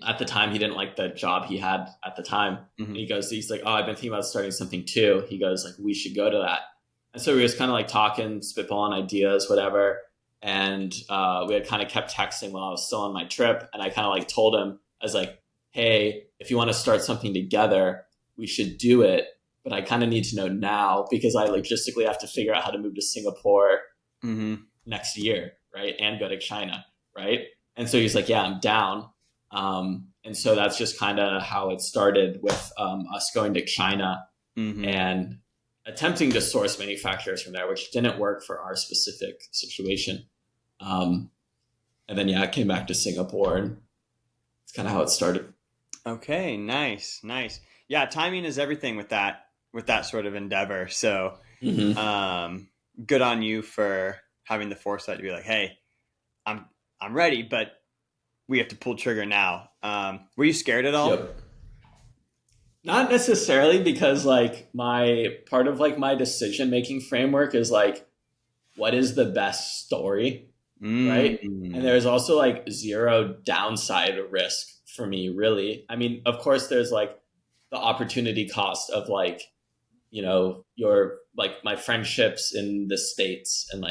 Speaker 2: at the time he didn't like the job he had at the time. And
Speaker 1: Hmm.
Speaker 2: he's like, oh, I've been thinking about starting something too. He goes like, we should go to that. And so we was kind of like talking, spitballing ideas, whatever. And we had kind of kept texting while I was still on my trip. And I kind of like told him, I was like, hey, if you want to start something together, we should do it. But I kind of need to know now because I logistically have to figure out how to move to Singapore
Speaker 1: Mm-hmm.
Speaker 2: next year, right? And go to China, right? And so he's like, yeah, I'm down. And so that's just kind of how it started with us going to China
Speaker 1: Mm-hmm.
Speaker 2: and attempting to source manufacturers from there, which didn't work for our specific situation. Um, and then, yeah, I came back to Singapore and it's kind of how it started.
Speaker 1: Okay, nice, nice. Yeah, timing is everything with that sort of endeavor. So,
Speaker 2: Mm-hmm.
Speaker 1: um, good on you for having the foresight to be like, hey, I'm I'm ready, but we have to pull trigger now. Were you scared at all?
Speaker 2: Yep. Not necessarily because like my part of like my decision making framework is like, what is the best story, right? And
Speaker 1: Mm,
Speaker 2: there's also like zero downside risk for me, really. I mean, of course, there's like the opportunity cost of like, your like my friendships in the States and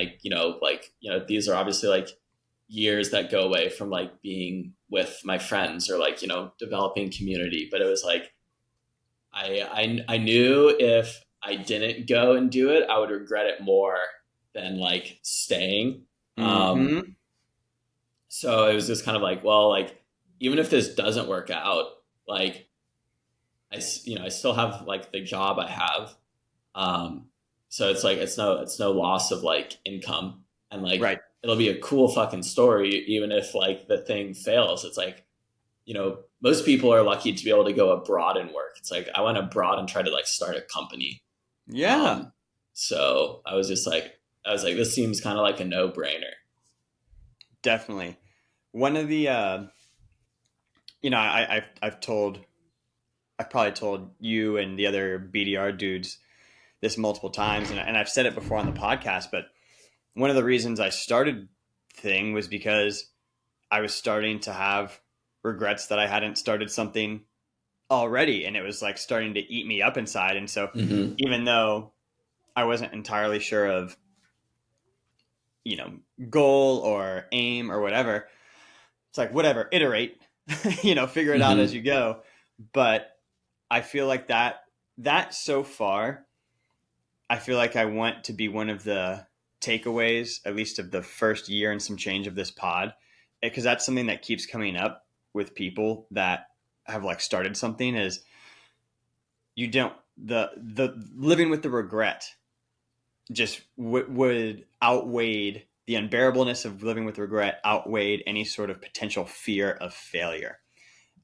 Speaker 2: these are obviously like years that go away from like being with my friends or like, developing community. But it was like, I knew if I didn't go and do it, I would regret it more than like staying. Um,
Speaker 1: mm-hmm.
Speaker 2: so it was just kind of like, well, like even if this doesn't work out, like I still have like the job I have. Um, so it's like it's no loss of like income, and like
Speaker 1: Right.
Speaker 2: it'll be a cool fucking story even if like the thing fails. It's like, most people are lucky to be able to go abroad and work. It's like I went abroad and tried to like start a company.
Speaker 1: Yeah,
Speaker 2: Um, so I was like, this seems kind of like a no brainer.
Speaker 1: definitely. One of the I've probably told you and the other BDR dudes this multiple times, and I've said it before on the podcast, but one of the reasons I started Thing was because I was starting to have regrets that I hadn't started something already, and it was like starting to eat me up inside. And so,
Speaker 2: Mm-hmm.
Speaker 1: even though I wasn't entirely sure of, you know, goal or aim or whatever, it's like, whatever, iterate, figure it out as
Speaker 2: Mm-hmm.
Speaker 1: you go. But I feel like that so far, I feel like I want to be one of the takeaways, at least of the first year and some change of this pod, because that's something that keeps coming up with people that have like started something is you don't the living with the regret just would outweighed the unbearableness of living with regret outweighed any sort of potential fear of failure.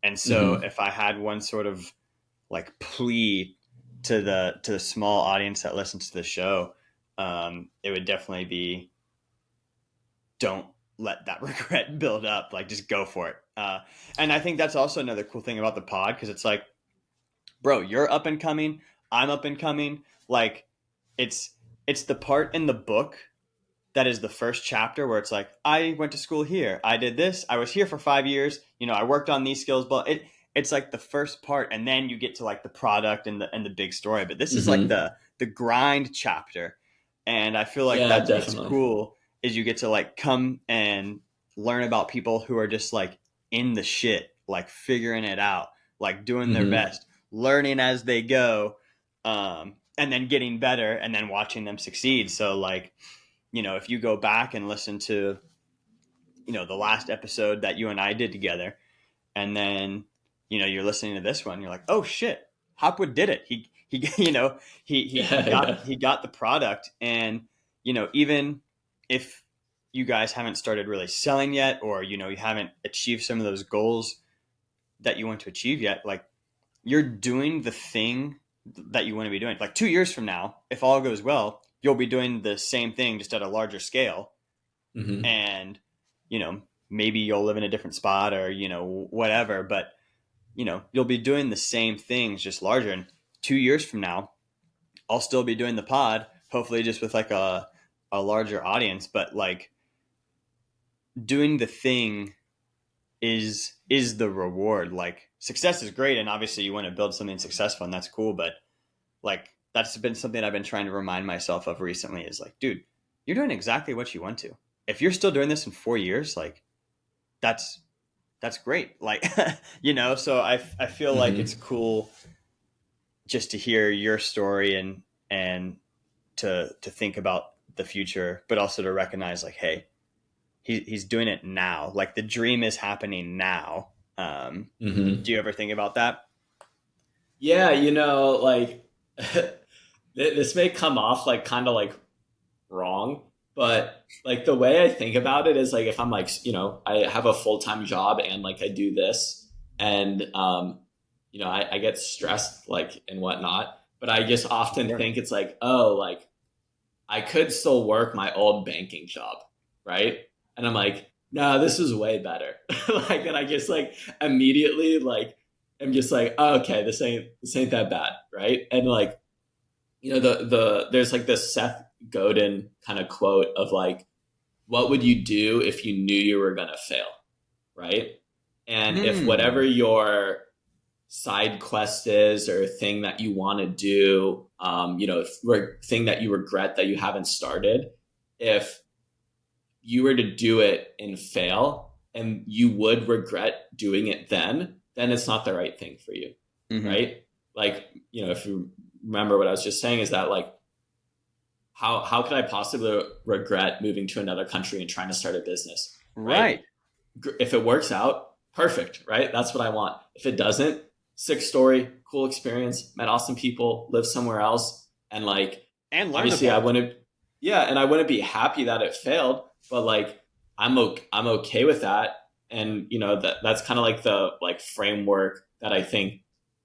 Speaker 1: And so
Speaker 2: Mm-hmm.
Speaker 1: if I had one sort of like plea to the small audience that listens to the show, it would definitely be don't let that regret build up. Like just go for it. And I think that's also another cool thing about the pod because it's like, bro, you're up and coming. I'm up and coming. Like it's it's the part in the book that is the first chapter where it's like I went to school here, I did this, I was here for 5 years, I worked on these skills, but it's like the first part, and then you get to like the product and the big story. But this is like
Speaker 2: Mm-hmm.
Speaker 1: the grind chapter, and I feel like
Speaker 2: Yeah,
Speaker 1: that's what's
Speaker 2: definitely.
Speaker 1: cool is you get to like come and learn about people who are just like in the shit, like figuring it out, like doing their
Speaker 2: Mm-hmm.
Speaker 1: best, learning as they go, and then getting better, and then watching them succeed. So like if you go back and listen to, the last episode that you and I did together, and then, you're listening to this one, you're like, oh shit, Hopwood did it. He,
Speaker 2: Yeah, yeah.
Speaker 1: he got the product. And, even if you guys haven't started really selling yet, or, you haven't achieved some of those goals that you want to achieve yet, like you're doing the thing that you want to be doing. Like 2 years from now, if all goes well, you'll be doing the same thing just at a larger scale,
Speaker 2: Mm-hmm.
Speaker 1: and maybe you'll live in a different spot or whatever, but you'll be doing the same things just larger. And 2 years from now, I'll still be doing the pod, hopefully just with like a larger audience, but like doing the thing is the reward. Like success is great, and obviously you want to build something successful, and that's cool, but like that's been something I've been trying to remind myself of recently is like, dude, you're doing exactly what you want to. If you're still doing this in 4 years, like that's that's great. Like, so I feel like it's
Speaker 2: Mm-hmm.
Speaker 1: cool just to hear your story and to think about the future, but also to recognize like, hey, he's doing it now. Like the dream is happening now.
Speaker 2: Mm-hmm.
Speaker 1: Do you ever think about that?
Speaker 2: Yeah, like this may come off like kind of like wrong, but like the way I think about it is like if I'm like, I have a full-time job and like I do this and I get stressed like and whatnot, but I just often
Speaker 1: Sure.
Speaker 2: think it's like, oh, like I could still work my old banking job, right? And I'm like, no, this is way better. Like, and I just like immediately like I'm just like, oh, okay, this ain't that bad, right? And like, there's like this Seth Godin kind of quote of like, what would you do if you knew you were gonna fail, right? And if whatever
Speaker 1: Hmm.
Speaker 2: your side quest is or thing that you want to do, thing that you regret that you haven't started, if you were to do it and fail and you would regret doing it then it's not the right thing for you,
Speaker 1: Mm-hmm.
Speaker 2: right? Like, if you remember what I was just saying is that like, how could I possibly regret moving to another country and trying to start a business, right?
Speaker 1: Right.
Speaker 2: If it works out, perfect, right? That's what I want. If it doesn't, sick story, cool experience, met awesome people, live somewhere else, and like
Speaker 1: And learn a
Speaker 2: obviously I
Speaker 1: bunch.
Speaker 2: wouldn't, yeah, and I wouldn't be happy that it failed, but like I'm okay with that, and that's kind of like the like framework that I think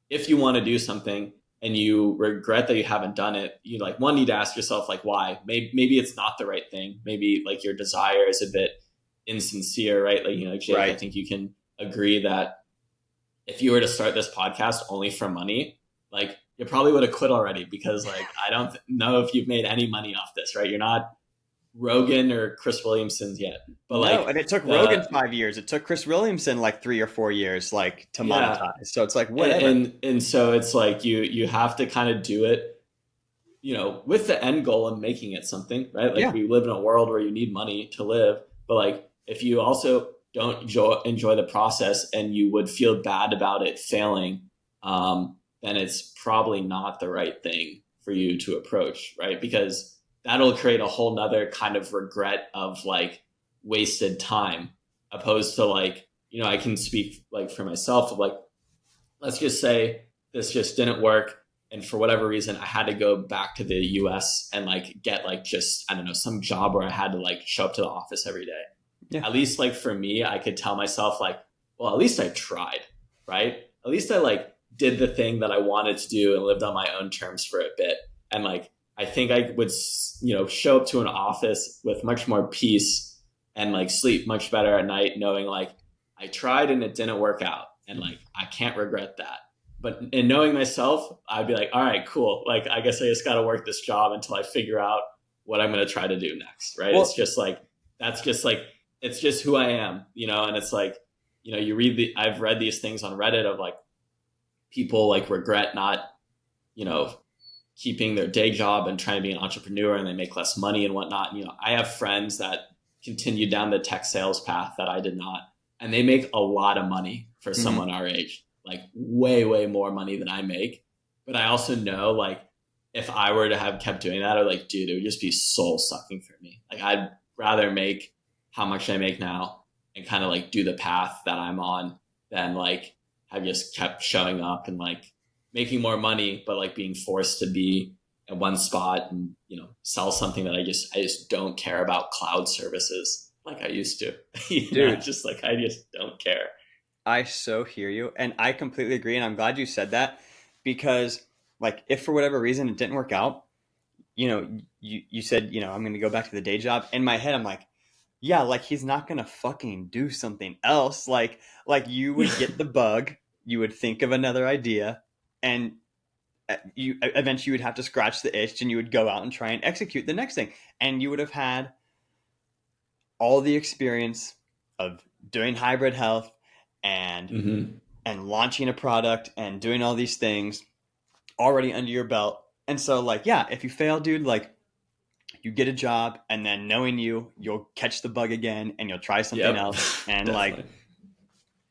Speaker 2: if you want to do something and you regret that you haven't done it, you like one need to ask yourself like why. Maybe it's not the right thing. Maybe like your desire is a bit insincere, right? Like Jake, I
Speaker 1: Right.
Speaker 2: think you can agree that if you were to start this podcast only for money, like you probably would have quit already because like I don't know if you've made any money off this, right? You're not Rogan or Chris Williamson's yet, but
Speaker 1: No,
Speaker 2: like
Speaker 1: and it took Rogan
Speaker 2: the
Speaker 1: 5 years. It took Chris Williamson like 3 or 4 years, like to
Speaker 2: yeah,
Speaker 1: monetize. So it's like
Speaker 2: and
Speaker 1: whatever.
Speaker 2: and so it's like you have to kind of do it, with the end goal of making it something, right? Like
Speaker 1: Yeah.
Speaker 2: we live in a world where you need money to live, but like if you also don't enjoy the process and you would feel bad about it failing, then it's probably not the right thing for you to approach, right? Because that'll create a whole nother kind of regret of like wasted time, opposed to like, I can speak like for myself of like, let's just say this just didn't work, and for whatever reason I had to go back to the US and like get like just I don't know some job where I had to like show up to the office every day.
Speaker 1: Yeah.
Speaker 2: At least like for me I could tell myself like, well, at least I tried, right? At least I like did the thing that I wanted to do and lived on my own terms for a bit, and like I think I would show up to an office with much more peace and like sleep much better at night knowing like I tried and it didn't work out, and like I can't regret that. But in knowing myself, I'd be like, all right, cool. Like I guess I just got to work this job until I figure out what I'm going to try to do next, right? It's
Speaker 1: Well,
Speaker 2: just like that's just like it's just who I am, and it's like, I've read these things on Reddit of like people like regret not, you know, keeping their day job and trying to be an entrepreneur and they make less money and whatnot. I have friends that continued down the tech sales path that I did not, and they make a lot of money for
Speaker 1: mhm.
Speaker 2: someone our age, like way, way more money than I make. But I also know like if I were to have kept doing that, I'd like, dude, it would just be soul sucking for me. Like I'd rather make how much I make now and kind of like do the path that I'm on than like have just kept showing up and like making more money, but like being forced to be at one spot and sell something that I just don't care about cloud services like I used to.
Speaker 1: Dude,
Speaker 2: Just like I just don't care.
Speaker 1: I so hear you, and I completely agree. And I'm glad you said that because, like, if for whatever reason it didn't work out, you said, I'm going to go back to the day job. In my head, I'm like, yeah, like he's not going to fucking do something else. Like you would get the bug, you would think of another idea, and you eventually you would have to scratch the itch, and you would go out and try and execute the next thing, and you would have had all the experience of doing hybrid health and
Speaker 2: Mm-hmm.
Speaker 1: and launching a product and doing all these things already under your belt. And so like, yeah, if you fail, dude, like you get a job and then knowing you'll catch the bug again and you'll try something
Speaker 2: Yep.
Speaker 1: else. And like
Speaker 2: Definitely.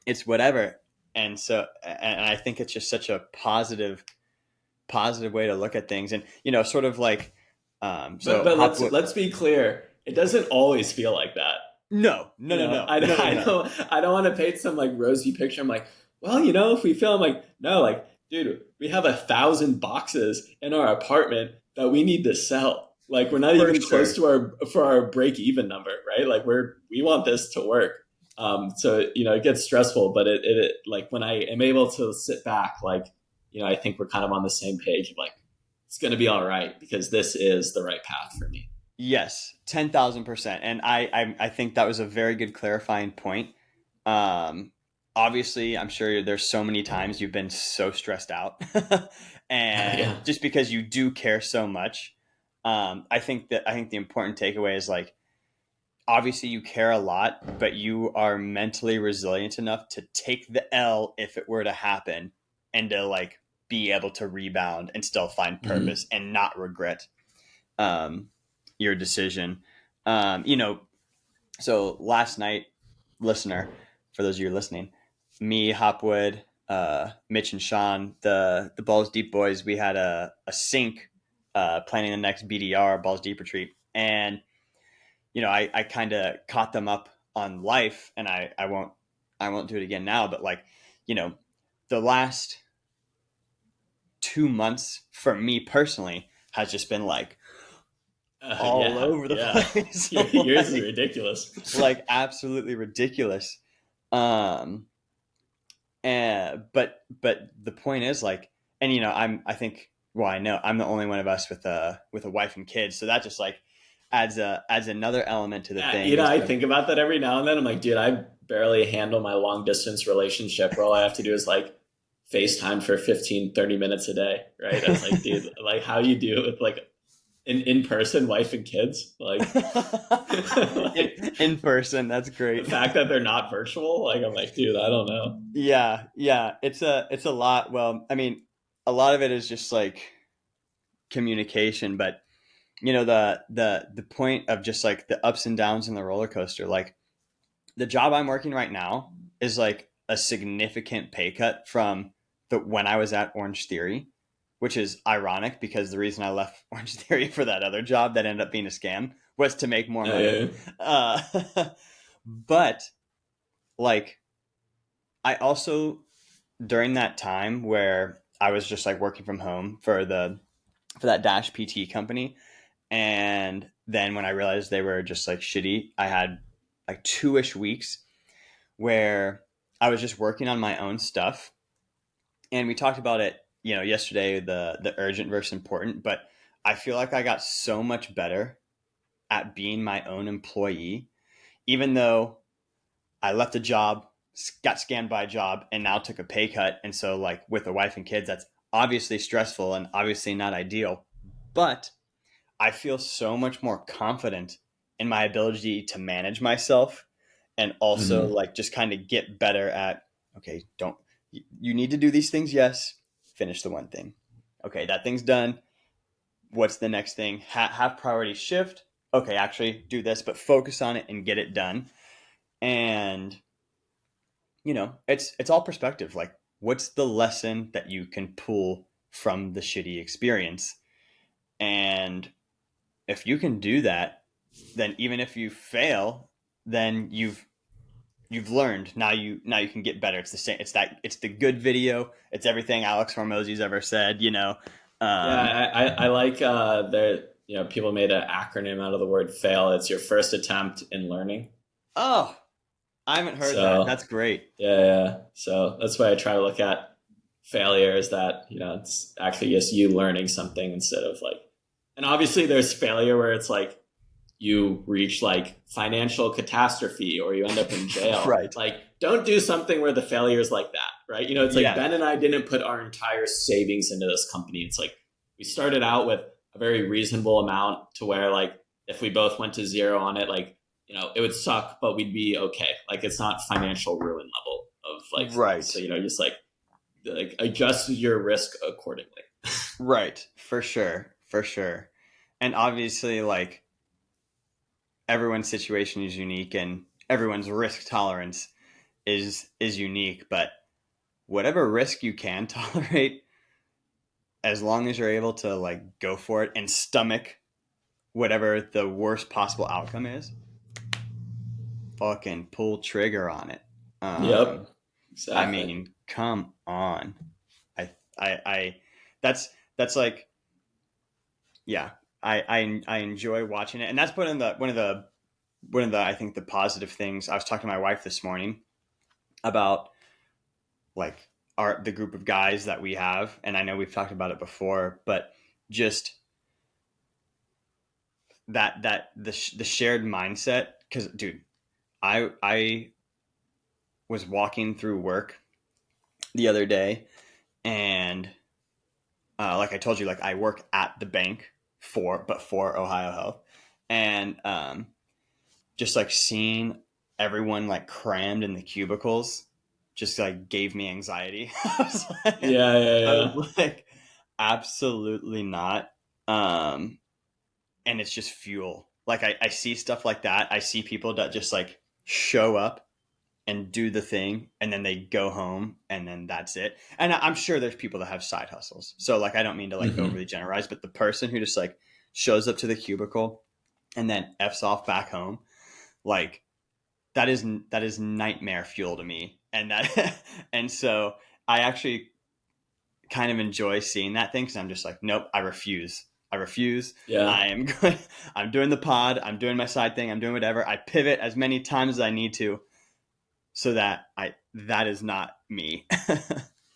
Speaker 1: it's whatever. And so, and I think it's just such a positive way to look at things. And, sort of like, so
Speaker 2: But
Speaker 1: Hopwood,
Speaker 2: let's be clear. It doesn't always feel like that.
Speaker 1: no, no,
Speaker 2: You
Speaker 1: no,
Speaker 2: know,
Speaker 1: no, no, no, no.
Speaker 2: I don't want to paint some like rosy picture. I'm like, well, if we feel, I'm like, no, like, dude, we have 1,000 boxes in our apartment that we need to sell. Like, we're not
Speaker 1: For
Speaker 2: even close
Speaker 1: sure.
Speaker 2: to our break even number, right? Like, we want this to work. So it gets stressful, but it like when I am able to sit back, like, I think we're kind of on the same page of like, it's going to be all right because this is the right path for me.
Speaker 1: Yes, 10,000%. And I think that was a very good clarifying point. Um, Obviously, I'm sure there's so many times you've been so stressed out, and
Speaker 2: Yeah.
Speaker 1: just because you do care so much. I think the important takeaway is like, obviously you care a lot, but you are mentally resilient enough to take the L if it were to happen, and to like be able to rebound and still find
Speaker 2: Mhm.
Speaker 1: purpose and not regret um, your decision. Um, you know, so last night, listener, for those of you listening, me, Hopwood, Mitch, and Sean, the Balls Deep boys, we had a sync planning the next BDR Balls Deep retreat, and I kind of caught them up on life, and I won't do it again now, but like, you know, the last 2 months for me personally has just been like all
Speaker 2: Yeah,
Speaker 1: over the
Speaker 2: yeah.
Speaker 1: place.
Speaker 2: Yours is
Speaker 1: like,
Speaker 2: ridiculous.
Speaker 1: like absolutely ridiculous. Um, but the point is like, and I think, well, I know I'm the only one of us with a wife and kids, so that just like adds another element to the
Speaker 2: Yeah,
Speaker 1: thing. Is
Speaker 2: I
Speaker 1: like,
Speaker 2: think about that every now and then. I'm like, dude, I barely handle my long distance relationship where all I have to do is like FaceTime for 15-30 minutes a day, right? It's like, dude, like how do you do it with like an in-person wife and kids? Like,
Speaker 1: in,
Speaker 2: like
Speaker 1: in person, that's
Speaker 2: the
Speaker 1: great.
Speaker 2: fact that they're not virtual, like I'm like, dude, I don't know.
Speaker 1: Yeah, it's a lot. Well, I mean, a lot of it is just like communication, but the point of just like the ups and downs in the roller coaster, like the job I'm working right now is like a significant pay cut from the when I was at Orange Theory, which is ironic because the reason I left Orange Theory for that other job that ended up being a scam was to make more money.
Speaker 2: Yeah,
Speaker 1: uh, but like, I also, during that time where I was just like working from home for that Dash PT company, and then when I realized they were just like shitty, I had like 2-ish weeks where I was just working on my own stuff. And we talked about it, yesterday, the urgent versus important, but I feel like I got so much better at being my own employee, even though I left a job, got scammed by a job, and now took a pay cut. And so, like, with a wife and kids, that's obviously stressful and obviously not ideal. But I feel so much more confident in my ability to manage myself, and also
Speaker 2: mm-hmm.
Speaker 1: like just kind of get better at, okay, don't, you need to do these things. Yes. Finish the one thing. Okay. That thing's done. What's the next thing? Have priority shift. Okay. Actually do this, but focus on it and get it done. And it's all perspective. Like, what's the lesson that you can pull from the shitty experience? And if you can do that, then even if you fail, then you've learned. Now you can get better. It's the same. It's the good video. It's everything Alex Hormozzi's ever said.
Speaker 2: Yeah,
Speaker 1: Um,
Speaker 2: I like that. People made an acronym out of the word fail. It's your first attempt in learning.
Speaker 1: oh, I haven't heard that.
Speaker 2: So
Speaker 1: That's great.
Speaker 2: yeah. So that's why I try to look at failure as that, it's actually just you learning something instead of like, and obviously there's failure where it's like you reach like financial catastrophe or you end up in jail.
Speaker 1: Right.
Speaker 2: Like, don't do something where the failure is like that, right? It's like
Speaker 1: Yeah.
Speaker 2: Ben and I didn't put our entire savings into this company. It's like we started out with a very reasonable amount to where like if we both went to zero on it, like, it would suck, but we'd be okay. Like it's not financial ruin level of like things. So,
Speaker 1: Right.
Speaker 2: just like adjust your risk accordingly.
Speaker 1: Right. For sure. For sure. And obviously, like, everyone's situation is unique, and everyone's risk tolerance is unique, but whatever risk you can tolerate, as long as you're able to like go for it and stomach whatever the worst possible outcome is, fucking pull trigger on it. Um,
Speaker 2: Yep.
Speaker 1: I
Speaker 2: Exactly.
Speaker 1: mean, come on. I that's like, yeah. I enjoy watching it, and that's one of the I think the positive things. I was talking to my wife this morning about like the group of guys that we have, and I know we've talked about it before, but just the shared mindset. Because dude, I was walking through work the other day, and like I told you, like I work at the bank for Ohio Health, and just like seeing everyone like crammed in the cubicles just like gave me anxiety.
Speaker 2: Yeah, yeah,
Speaker 1: I
Speaker 2: yeah.
Speaker 1: was like, absolutely not. Um, and it's just fuel. Like I see stuff like that. I see people that just like show up and do the thing and then they go home and then that's it. And I'm sure there's people that have side hustles. So like I don't mean to like
Speaker 2: Hmm.
Speaker 1: overly generalize, but the person who just like shows up to the cubicle and then F's off back home, like that is nightmare fuel to me. And that and so I actually kind of enjoy seeing that thing because I'm just like, nope, I refuse. I refuse.
Speaker 2: Yeah.
Speaker 1: I am going. I'm doing the pod. I'm doing my side thing. I'm doing whatever. I pivot as many times as I need to, so that that is not me.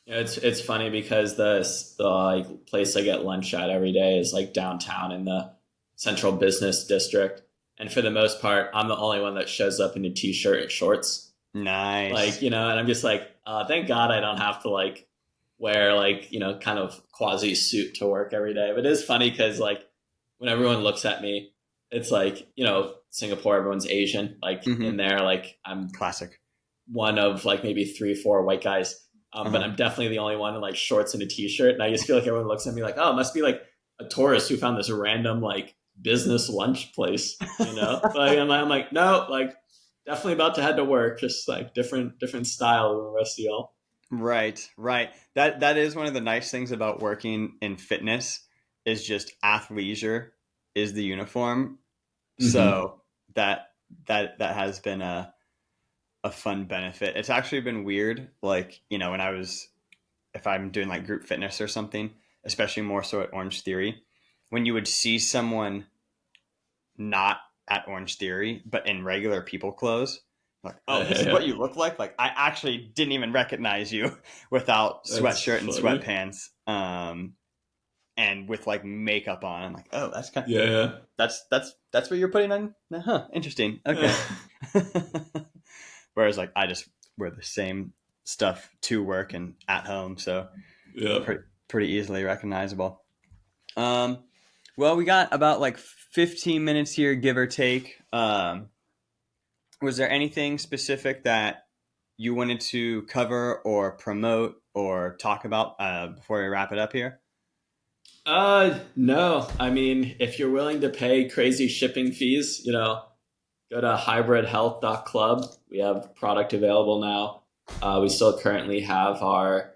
Speaker 2: Yeah, it's funny because the like place I get lunch at every day is like downtown in the central business district, and for the most part, I'm the only one that shows up in a t-shirt and shorts. Like,
Speaker 1: Nice.
Speaker 2: and I'm just like, thank God I don't have to like wear like, kind of quasi suit to work every day. But it is funny because like when everyone looks at me, it's like, Singapore, everyone's Asian. Like
Speaker 1: Mm-hmm.
Speaker 2: in there, like I'm
Speaker 1: Classic.
Speaker 2: one of like maybe three, four white guys. But
Speaker 1: Uh-huh.
Speaker 2: I'm definitely the only one in like shorts and a t-shirt. And I just feel like everyone looks at me like, oh, it must be like a tourist who found this random like business lunch place. Like I'm like, no, like definitely about to head to work, just like different style than the rest of y'all.
Speaker 1: Right, right. That is one of the nice things about working in fitness is just athleisure is the uniform.
Speaker 2: Mm-hmm.
Speaker 1: So that that has been a fun benefit. It's actually been weird, like, when if I'm doing like group fitness or something, especially more so at Orange Theory, when you would see someone not at Orange Theory, but in regular people clothes. Like, oh, this is what
Speaker 2: Yeah,
Speaker 1: you look like I actually didn't even recognize you without
Speaker 2: that's
Speaker 1: sweatshirt and
Speaker 2: funny.
Speaker 1: sweatpants, and with like makeup on. I'm like, oh, that's kind of,
Speaker 2: Yeah.
Speaker 1: that's what you're putting on. Huh, interesting. Okay. Whereas like I just wear the same stuff to work and at home, so
Speaker 2: Yep.
Speaker 1: pretty easily recognizable. Um, well, we got about like 15 minutes here, give or take. Was there anything specific that you wanted to cover or promote or talk about before we wrap it up here?
Speaker 2: No. I mean, if you're willing to pay crazy shipping fees, go to hybridhealth.club. We have product available now. We still currently have our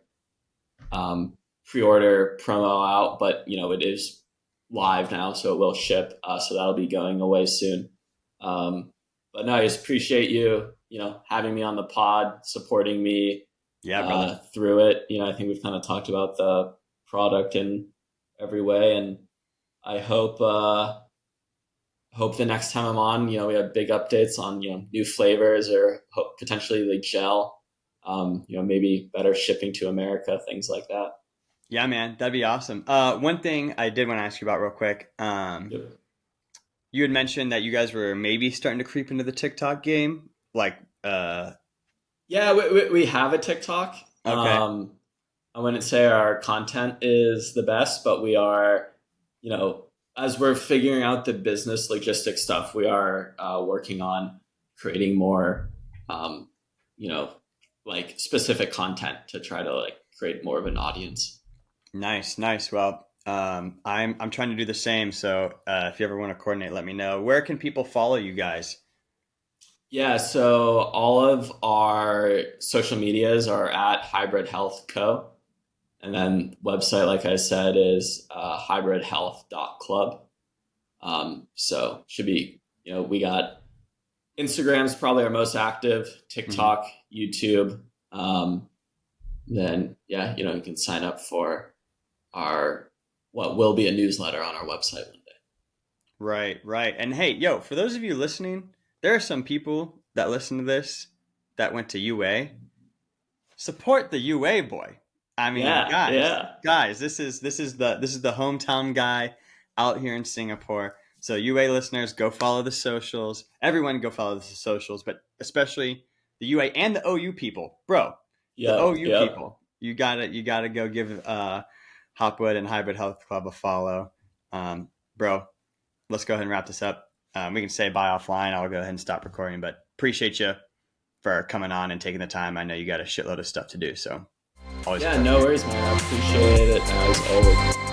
Speaker 2: pre-order promo out, but it is live now, so it will ship. So that'll be going away soon. Um, but no, I just appreciate you, having me on the pod, supporting me
Speaker 1: Yeah, brother.
Speaker 2: through it. I think we've kind of talked about the product in every way, and I hope the next time I'm on, we have big updates on new flavors or potentially like gel. Maybe better shipping to America, things like that.
Speaker 1: Yeah, man, that'd be awesome. One thing I did want to ask you about real quick.
Speaker 2: Yep.
Speaker 1: You had mentioned that you guys were maybe starting to creep into the TikTok game. Like,
Speaker 2: Yeah, we have a TikTok.
Speaker 1: okay,
Speaker 2: I wouldn't say our content is the best, but we are, you know, as we're figuring out the business logistics stuff, we are working on creating more, um, you know, like specific content to try to like create more of an audience.
Speaker 1: nice, nice. Well, I'm trying to do the same. So if you ever want to coordinate, let me know. Where can people follow you guys?
Speaker 2: Yeah, so all of our social medias are at Hybrid Health Co. And then website, like I said, is hybridhealth.club. So should be, we got Instagram's probably our most active,
Speaker 1: Mm-hmm.
Speaker 2: TikTok, YouTube. Um, then yeah, you can sign up for our what will be a newsletter on our website one day.
Speaker 1: Right, right. And hey, yo, for those of you listening, there are some people that listen to this that went to UA. Support the UA boy. I mean,
Speaker 2: Yeah,
Speaker 1: guys,
Speaker 2: yeah,
Speaker 1: guys, this is the hometown guy out here in Singapore. So UA listeners, go follow the socials. Everyone go follow the socials, but especially the UA and the OU people. Bro, the
Speaker 2: yep,
Speaker 1: OU
Speaker 2: yep.
Speaker 1: people. You gotta go give Hopwood and Hybrid Health Club a follow. Bro, let's go ahead and wrap this up. We can say bye offline. I'll go ahead and stop recording, but appreciate you for coming on and taking the time. I know you got a shitload of stuff to do, so always a
Speaker 2: Yeah,
Speaker 1: pleasure.
Speaker 2: no worries, man. I appreciate it as always.